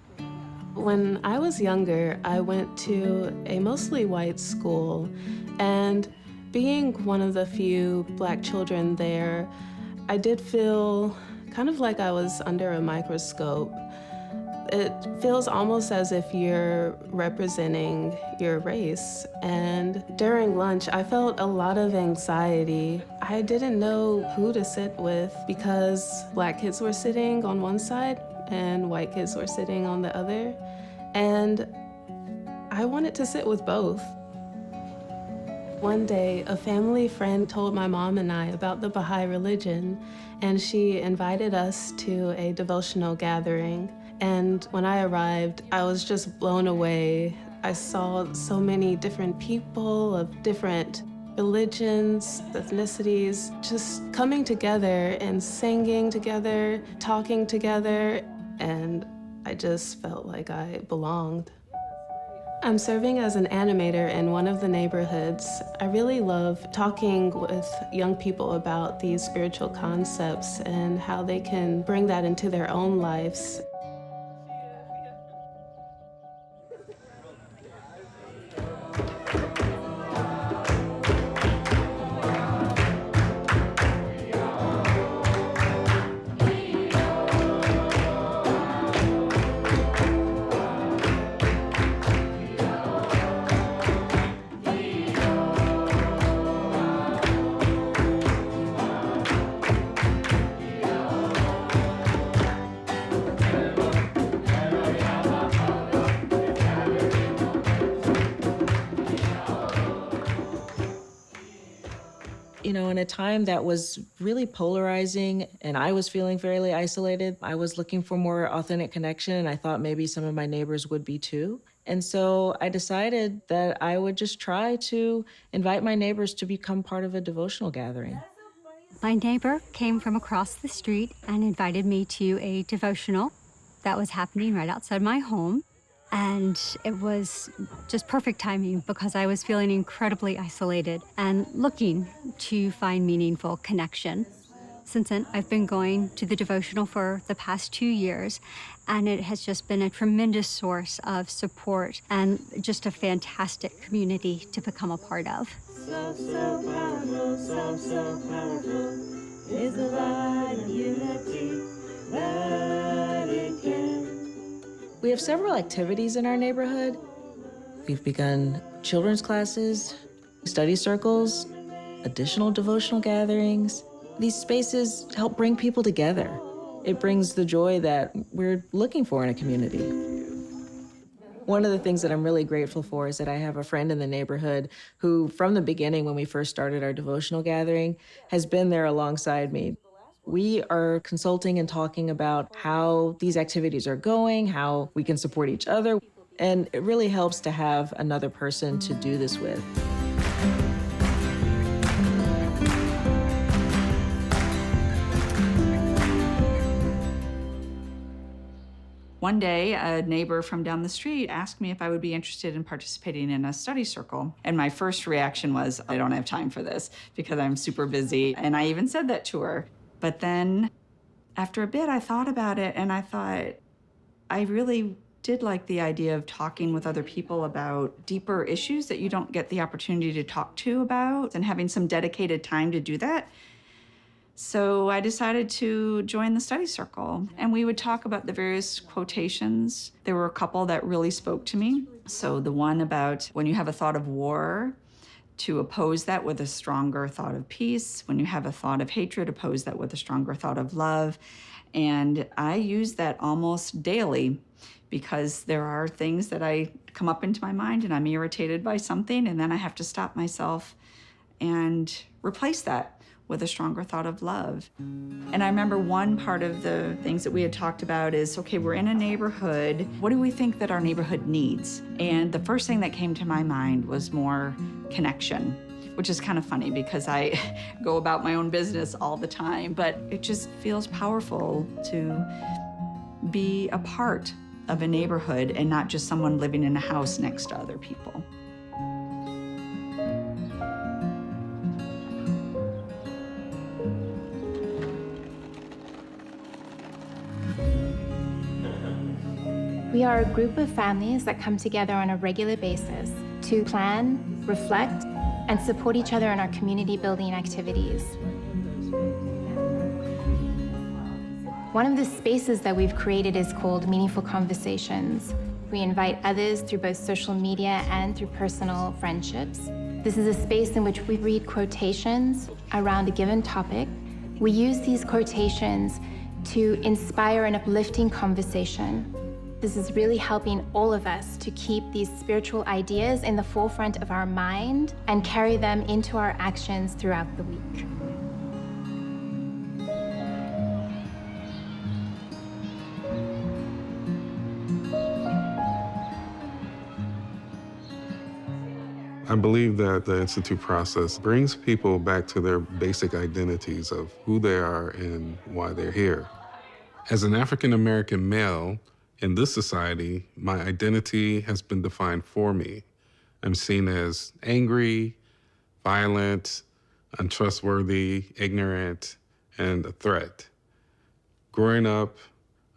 When I was younger, I went to a mostly white school, and being one of the few Black children there, I did feel kind of like I was under a microscope. It feels almost as if you're representing your race. And during lunch, I felt a lot of anxiety. I didn't know who to sit with because Black kids were sitting on one side and white kids were sitting on the other. And I wanted to sit with both. One day, a family friend told my mom and I about the Baha'i religion, and she invited us to a devotional gathering. And when I arrived, I was just blown away. I saw so many different people of different religions, ethnicities, just coming together and singing together, talking together, and I just felt like I belonged. I'm serving as an animator in one of the neighborhoods. I really love talking with young people about these spiritual concepts and how they can bring that into their own lives. You know, in a time that was really polarizing and I was feeling fairly isolated, I was looking for more authentic connection, and I thought maybe some of my neighbors would be too. And so I decided that I would just try to invite my neighbors to become part of a devotional gathering. My neighbor came from across the street and invited me to a devotional that was happening right outside my home. And it was just perfect timing because I was feeling incredibly isolated and looking to find meaningful connection. Since then, I've been going to the devotional for the past 2 years, and it has just been a tremendous source of support and just a fantastic community to become a part of. So powerful is the light of unity that it can. We have several activities in our neighborhood. We've begun children's classes, study circles, additional devotional gatherings. These spaces help bring people together. It brings the joy that we're looking for in a community. One of the things that I'm really grateful for is that I have a friend in the neighborhood who, from the beginning when we first started our devotional gathering, has been there alongside me. We are consulting and talking about how these activities are going, how we can support each other, and it really helps to have another person to do this with. One day, a neighbor from down the street asked me if I would be interested in participating in a study circle. And my first reaction was, I don't have time for this because I'm super busy. And I even said that to her. But then after a bit, I thought about it and I thought, I really did like the idea of talking with other people about deeper issues that you don't get the opportunity to talk to about and having some dedicated time to do that. So I decided to join the study circle, and we would talk about the various quotations. There were a couple that really spoke to me. So the one about when you have a thought of war, to oppose that with a stronger thought of peace. When you have a thought of hatred, oppose that with a stronger thought of love. And I use that almost daily because there are things that I come up into my mind and I'm irritated by something, and then I have to stop myself and replace that with a stronger thought of love. And I remember one part of the things that we had talked about is, okay, we're in a neighborhood. What do we think that our neighborhood needs? And the first thing that came to my mind was more connection. which is kind of funny because I go about my own business all the time, but it just feels powerful to be a part of a neighborhood and not just someone living in a house next to other people. We are a group of families that come together on a regular basis to plan, reflect, and support each other in our community building activities. One of the spaces that we've created is called Meaningful Conversations. We invite others through both social media and through personal friendships. This is a space in which we read quotations around a given topic. We use these quotations to inspire an uplifting conversation. This is really helping all of us to keep these spiritual ideas in the forefront of our mind and carry them into our actions throughout the week. I believe that the Institute process brings people back to their basic identities of who they are and why they're here. As an African-American male, in this society, my identity has been defined for me. I'm seen as angry, violent, untrustworthy, ignorant, and a threat. Growing up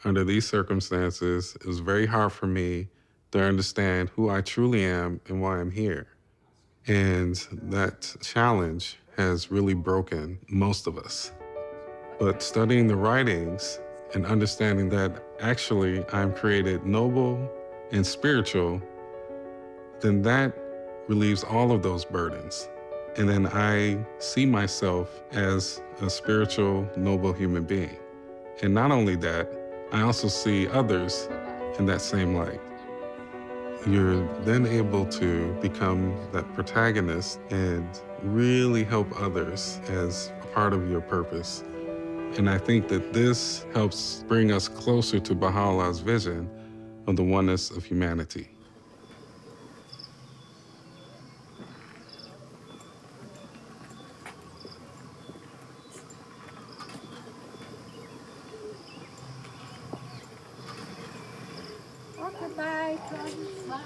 under these circumstances, it was very hard for me to understand who I truly am and why I'm here. And that challenge has really broken most of us. But studying the writings and understanding that actually I'm created noble and spiritual, then that relieves all of those burdens. And then I see myself as a spiritual, noble human being. And not only that, I also see others in that same light. You're then able to become that protagonist and really help others as a part of your purpose. And I think that this helps bring us closer to Baha'u'llah's vision of the oneness of humanity. Bye. Bye.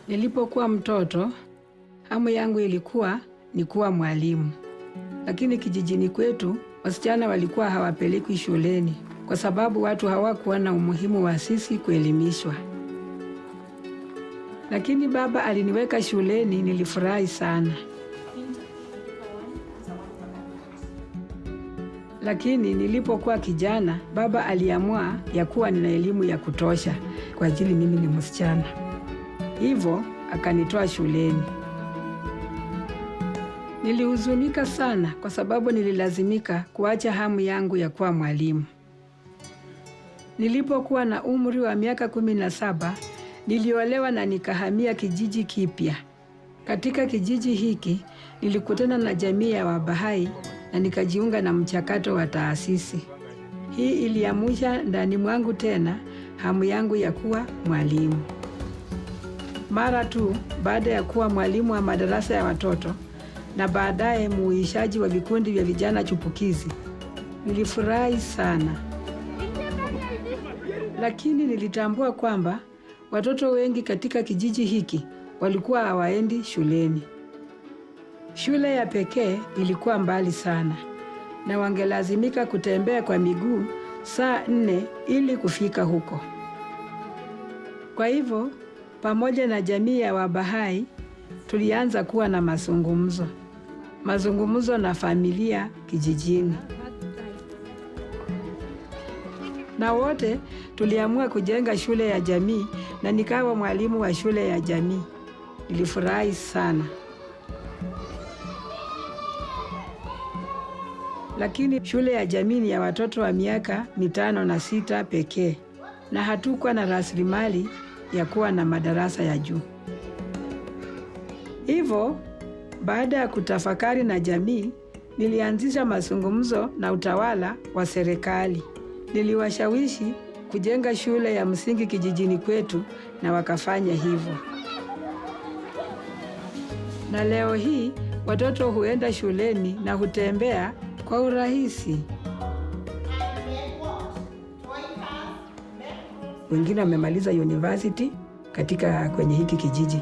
Nilipokuwa mtoto, hamu yangu ilikuwa ni kuwa mwalimu. Lakini kijijini kwetu, wasichana walikuwa hawapelekwi shuleni kwa sababu watu hawakuwa na umuhimu wa sisi kuelimishwa. Lakini baba aliniweka shuleni, nilifurahi sana. Lakini nilipokuwa kijana, baba aliamua ya kuwa nina elimu ya kutosha kwa ajili mimi ni msichana. Hivyo akanitoa shuleni. Nilihuzunika sana kwa sababu nililazimika kuacha hamu yangu ya kuwa mwalimu. Nilipokuwa na umri wa miaka 17, niliolewa na nikahamia kijiji kipya. Katika kijiji hiki, nilikutana na jamii ya Wabahá'í na nikajiunga na mchakato wa taasisi. Hii iliamsha ndani mwangu tena hamu yangu ya kuwa mwalimu. Mara tu baada ya kuwa mwalimu wa madarasa ya watoto na baadaye muishaji wa vikundi vya vijana chupukizi, nilifurahi sana. Lakini nilitambua kwamba watoto wengi katika kijiji hiki walikuwa hawaendi shuleni. Shule ya pekee ilikuwa mbali sana na wangelazimika kutembea kwa miguu saa 4 ili kufika huko. Kwa hivyo, pamoja na jamii ya Wabahá'í, tulianza kuwa na mazungumzo na familia kijijini. Na wote tuliamua kujenga shule ya jamii na nikawa mwalimu wa shule ya jamii. Nilifurahi sana. lakini shule ya jamii ni ya watoto wa miaka 5 na 6 pekee, na hatukuwa na rasilimali ya kuwa na madarasa ya juu. Hivyo, baada ya kutafakari na jamii, nilianzisha mazungumzo na utawala wa serikali. Niliwashawishi kujenga shule ya msingi kijijini kwetu na wakafanya hivyo. Na leo hii watoto huenda shuleni na hutembea kwa urahisi. Wengine wamemaliza university kwenye hiki kijiji.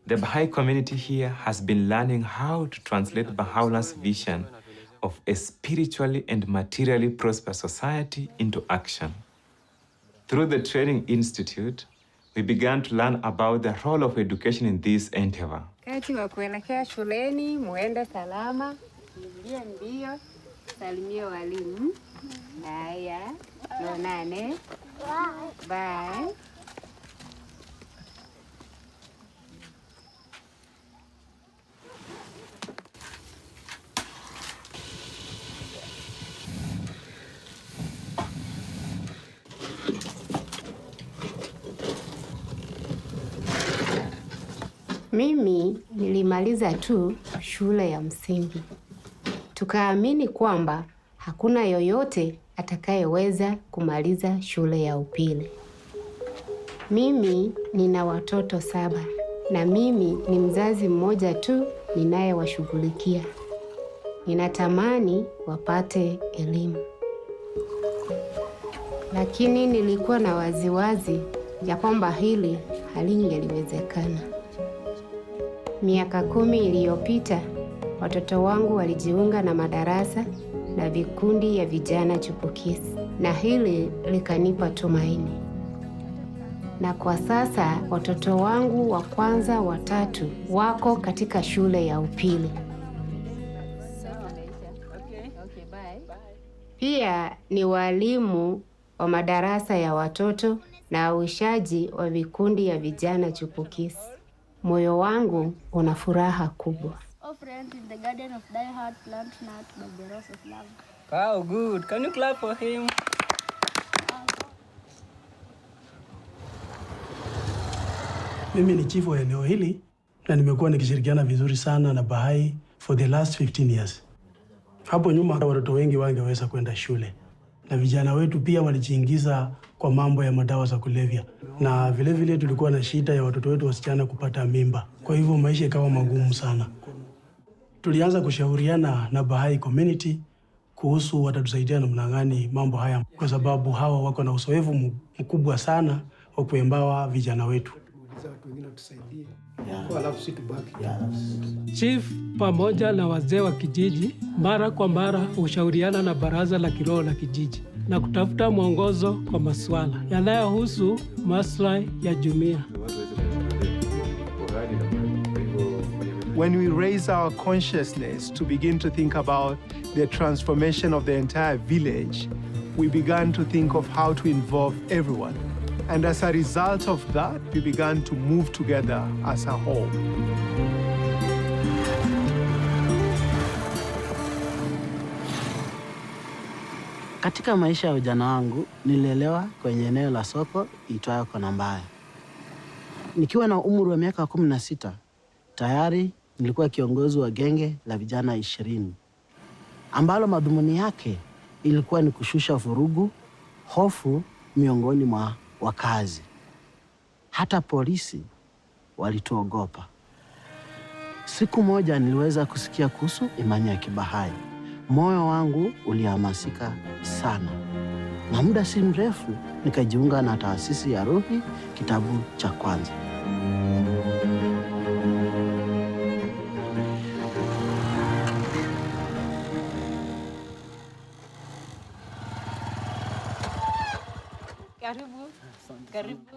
The Baha'i community here has been learning how to translate Baha'u'llah's vision of a spiritually and materially prosperous society into action. Through the Training Institute, we began to learn about the role of education in this endeavor. Wakati wa kuelekea shuleni, muende salama, ingie mbio, salimie walimu. Haya, tuonane. Bye. Mimi nilimaliza tu shule ya msingi. Tukaamini kwamba hakuna yoyote atakayeweza kumaliza shule ya upili. Mimi nina watoto 7 na mimi ni mzazi mmoja tu ninayewashughulikia. Ninatamani wapate elimu. Lakini nilikuwa na waziwazi ya kwamba hili halingeliwezekana. Miaka 10 iliyopita, watoto wangu walijiunga na madarasa na vikundi ya vijana chipukizi, na hili likanipa tumaini. Na kwa sasa watoto wangu wa kwanza 3 wako katika shule ya upili. Pia ni walimu wa madarasa ya watoto na uishaji wa vikundi ya vijana chipukizi. Moyo wangu una furaha kubwa. Wow, good. Can you clap for him? Mimi ni chifu wa eneo hili na nimekuwa nikishirikiana vizuri sana na Baha'i for the last 15 years. Hapo nyuma watoto wengi wangeweza kwenda shule, na vijana wetu pia walijiingiza kwa mambo ya madawa za kulevya, na vile tulikuwa na shida ya watoto wetu wasichana kupata mimba. Kwa hivyo maisha ikawa magumu sana. Tulianza kushauriana na Baha'i community kuhusu watatusaidia namna gani mambo haya, kwa sababu hawa wako na uzoefu mkubwa sana wa kuembawa vijana wetu. Chief pamoja na wazee wa kijiji mara kwa mara hushauriana na baraza la kiroho la kijiji na kutafuta mwongozo kwa masuala yanayohusu maslahi ya jumuiya. When we raise our consciousness to begin to think about the transformation of the entire village, we began to think of how to involve everyone. And as a result of that, we began to move together as a whole. Katika maisha ya ujana wangu, nililelewa kwenye eneo la soko itwayo Kona Mbaya. Nikiwa na umri wa miaka 16, tayari nilikuwa kiongozi wa genge la vijana 20, ambalo madhumuni yake ilikuwa ni kushusha vurugu, hofu miongoni mwa wakazi. Hata polisi walituogopa. Siku moja niliweza kusikia kuhusu imani ya Kibahai. Moyo wangu ulihamasika sana, na muda si mrefu nikajiunga na taasisi ya Ruhi, kitabu cha kwanza.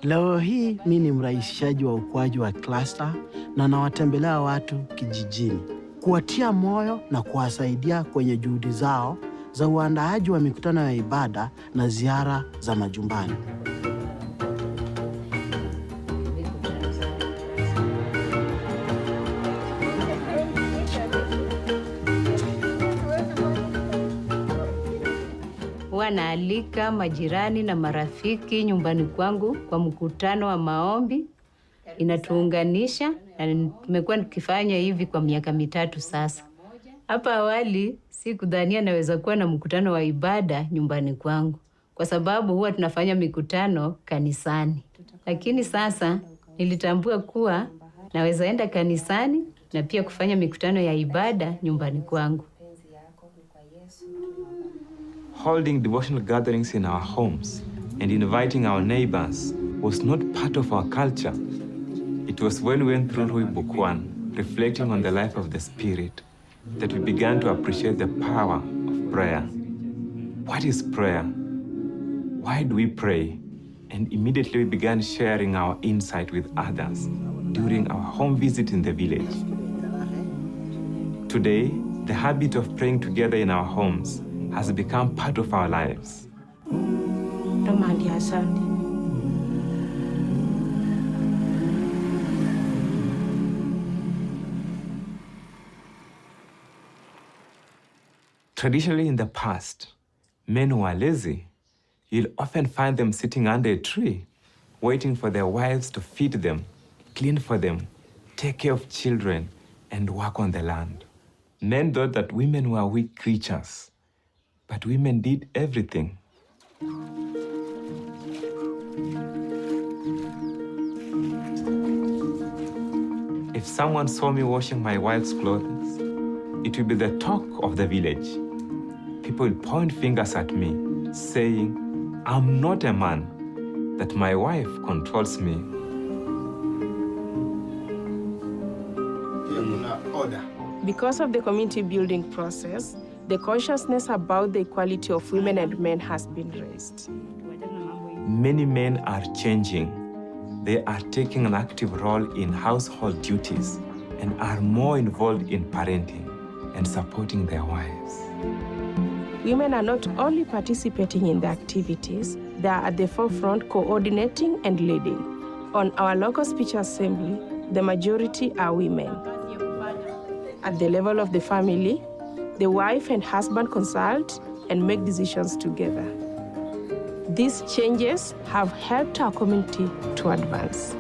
Leo hii mimi ni mrahisishaji wa ukuaji wa cluster na nawatembelea watu kijijini, kuwatia moyo na kuwasaidia kwenye juhudi zao za uandaaji wa mikutano ya ibada na ziara za majumbani. Naalika majirani na marafiki nyumbani kwangu kwa mkutano wa maombi. Inatuunganisha na tumekuwa tukifanya hivi kwa miaka 3 sasa. Hapa awali sikudhania naweza kuwa na mkutano wa ibada nyumbani kwangu, kwa sababu huwa tunafanya mikutano kanisani. Lakini sasa nilitambua kuwa naweza enda kanisani na pia kufanya mikutano ya ibada nyumbani kwangu. Holding devotional gatherings in our homes and inviting our neighbors was not part of our culture. It was when we went through Book 1, reflecting on the life of the Spirit, that we began to appreciate the power of prayer. What is prayer? Why do we pray? And immediately we began sharing our insight with others during our home visit in the village. Today, the habit of praying together in our homes has become part of our lives. Traditionally in the past, men who are lazy, you'll often find them sitting under a tree, waiting for their wives to feed them, clean for them, take care of children, and work on the land. Men thought that women were weak creatures, but women did everything. If someone saw me washing my wife's clothes, it would be the talk of the village. People would point fingers at me, saying, I'm not a man, that my wife controls me. Because of the community building process, the consciousness about the equality of women and men has been raised. Many men are changing. They are taking an active role in household duties and are more involved in parenting and supporting their wives. Women are not only participating in the activities, they are at the forefront coordinating and leading. On our local speech assembly, the majority are women. At the level of the family, the wife and husband consult and make decisions together. These changes have helped our community to advance.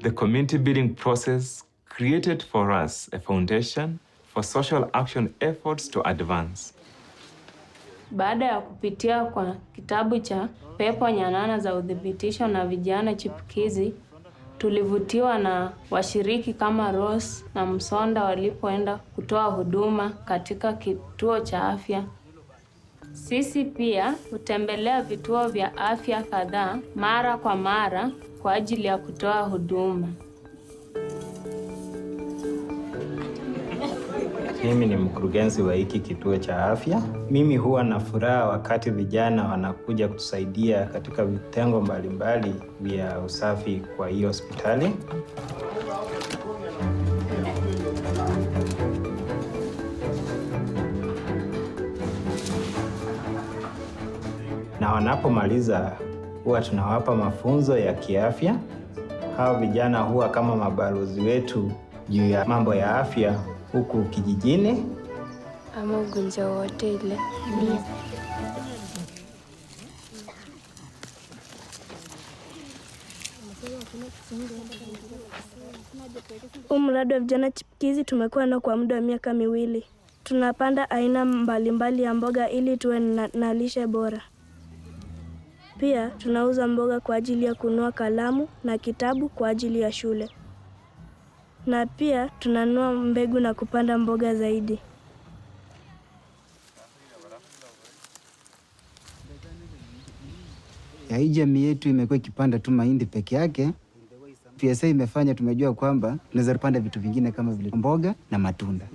The community building process created for us a foundation for social action efforts to advance. Baada ya kupitia kwa kitabu cha Pepo Nyanana za Udhibitisho na Vijana Chipukizi, tulivutiwa na washiriki kama Rose na Msonda walipoenda kutoa huduma katika kituo cha afya. Sisi pia hutembelea vituo vya afya kadhaa mara kwa mara kwa ajili ya kutoa huduma. Mimi ni mkurugenzi wa hiki kituo cha afya. Mimi huwa na furaha wakati vijana wanakuja kutusaidia katika vitengo mbalimbali vya usafi kwa hiyo hospitali. Na wanapomaliza huwa tunawapa mafunzo ya kiafya. Hao vijana huwa kama mabalozi wetu juu ya mambo ya afya huku kijijini. Ama ugonjwa wote ile. Mradi wa vijana chipukizi tumekuwa nao kwa muda wa miaka 2. Tunapanda aina mbalimbali ya mboga ili tuwe na lishe bora. Pia tunauza mboga kwa ajili ya kununua kalamu na kitabu kwa ajili ya shule. Na pia tunanunua mbegu na kupanda mboga zaidi. Hii jamii yetu imekuwa ikipanda tu mahindi peke yake. PSA imefanya tumejua kwamba tunaweza kupanda vitu vingine kama vile mboga na matunda.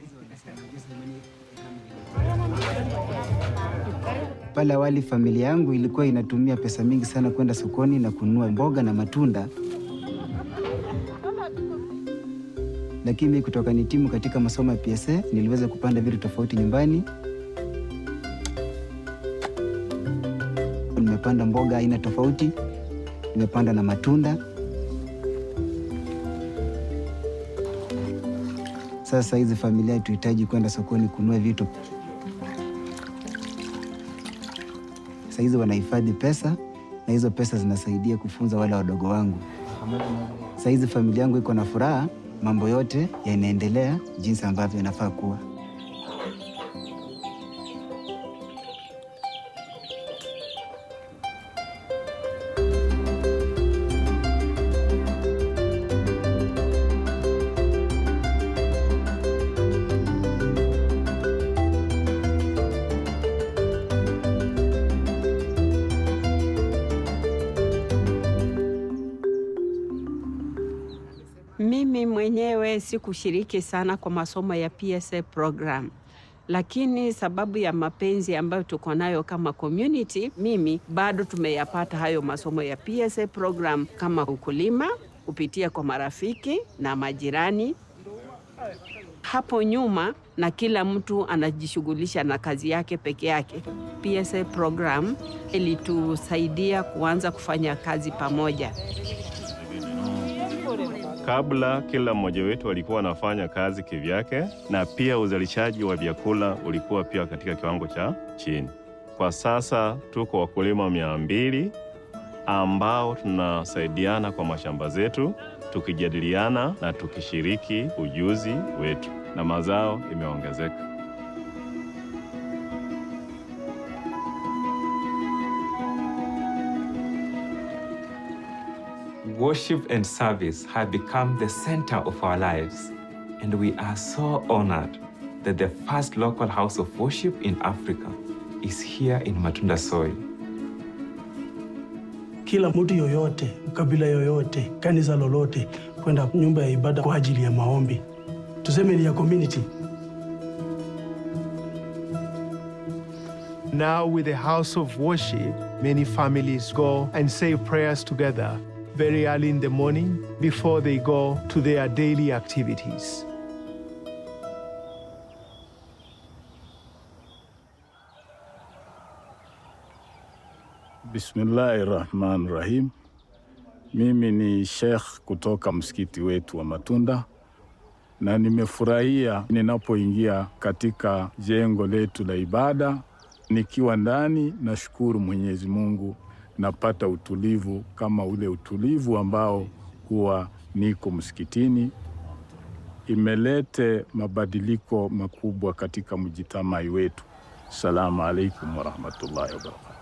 Pale awali familia yangu ilikuwa inatumia pesa mingi sana kwenda sokoni na kununua mboga na matunda. Lakini kutoka nitimu katika masomo ya PSA, niliweza kupanda vitu tofauti nyumbani. Nimepanda mboga aina tofauti, nimepanda na matunda. Sasa hizi familia tuhitaji kwenda sokoni kununua vitu. Sasa hizi wanahifadhi pesa na hizo pesa zinasaidia kufunza wale wadogo wangu. Sasa hizi familia yangu iko na furaha, mambo yote yanaendelea jinsi ambavyo yanafaa kuwa. Mimi mwenyewe sikushiriki sana kwa masomo ya PSA program. Lakini sababu ya mapenzi ambayo tuko nayo kama community, mimi bado tumeyapata hayo masomo ya PSA program kama ukulima, kupitia kwa marafiki na majirani. Hapo nyuma na kila mtu anajishughulisha na kazi yake peke yake. PSA program ilitusaidia kuanza kufanya kazi pamoja. Kabla kila mmoja wetu alikuwa anafanya kazi kivyake, na pia uzalishaji wa vyakula ulikuwa pia katika kiwango cha chini. Kwa sasa tuko wakulima 200 ambao tunasaidiana kwa mashamba zetu, tukijadiliana na tukishiriki ujuzi wetu, na mazao imeongezeka. Worship and service have become the center of our lives, and we are so honored that the first local house of worship in Africa is here in Matunda soil. Kila mtu yoyote, kabila yoyote, kanisa lolote, kwenda nyumba ya ibada kwa ajili ya maombi. Tuseme ni ya community. Now with the house of worship, many families go and say prayers together very early in the morning before they go to their daily activities. Bismillahirrahmanirrahim. Mimi ni Sheikh kutoka msikiti wetu wa Matunda, na nimefurahia ninapoingia katika jengo letu la ibada. Nikiwa ndani, nashukuru Mwenyezi Mungu, napata utulivu kama ule utulivu ambao huwa niko msikitini. Imelete mabadiliko makubwa katika mjitamai wetu. Assalamu alaikum warahmatullahi wabarakatuh.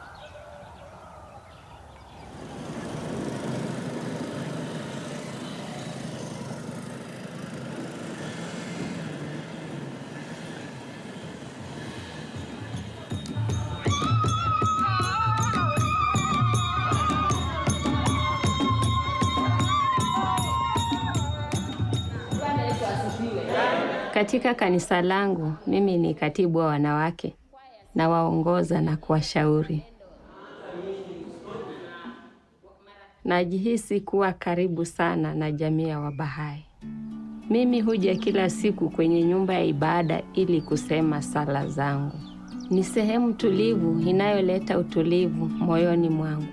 Katika kanisa langu, mimi ni katibu wa wanawake na waongoza na kuwashauri. Najihisi kuwa karibu sana na jamii ya Wabahá'í. Mimi huja kila siku kwenye nyumba ya ibada ili kusema sala zangu. Ni sehemu tulivu inayoleta utulivu moyoni mwangu.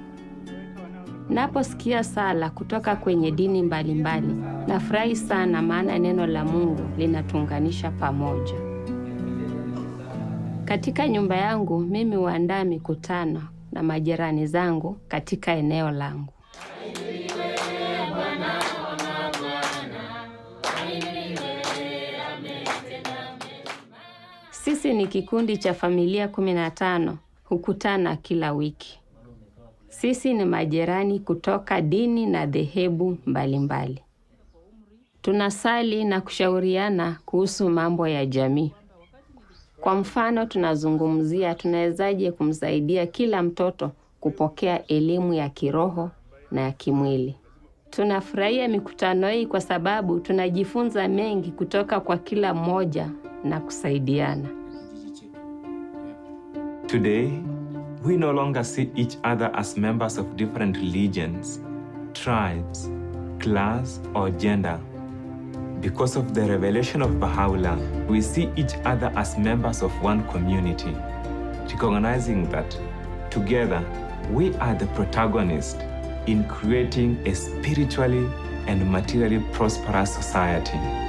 Naposikia sala kutoka kwenye dini mbalimbali, nafurahi sana, maana neno la Mungu linatuunganisha pamoja. Katika nyumba yangu, mimi huandaa mikutano na majirani zangu katika eneo langu. Sisi ni kikundi cha familia 15, hukutana kila wiki. Sisi ni majirani kutoka dini na dhehebu mbalimbali. Tunasali na kushauriana kuhusu mambo ya jamii. Kwa mfano, tunazungumzia tunawezaje kumsaidia kila mtoto kupokea elimu ya kiroho na ya kimwili. Tunafurahia mikutano hii kwa sababu tunajifunza mengi kutoka kwa kila mmoja na kusaidiana. Today, we no longer see each other as members of different religions, tribes, class, or gender. Because of the revelation of Baha'u'llah, we see each other as members of one community, recognizing that together we are the protagonists in creating a spiritually and materially prosperous society.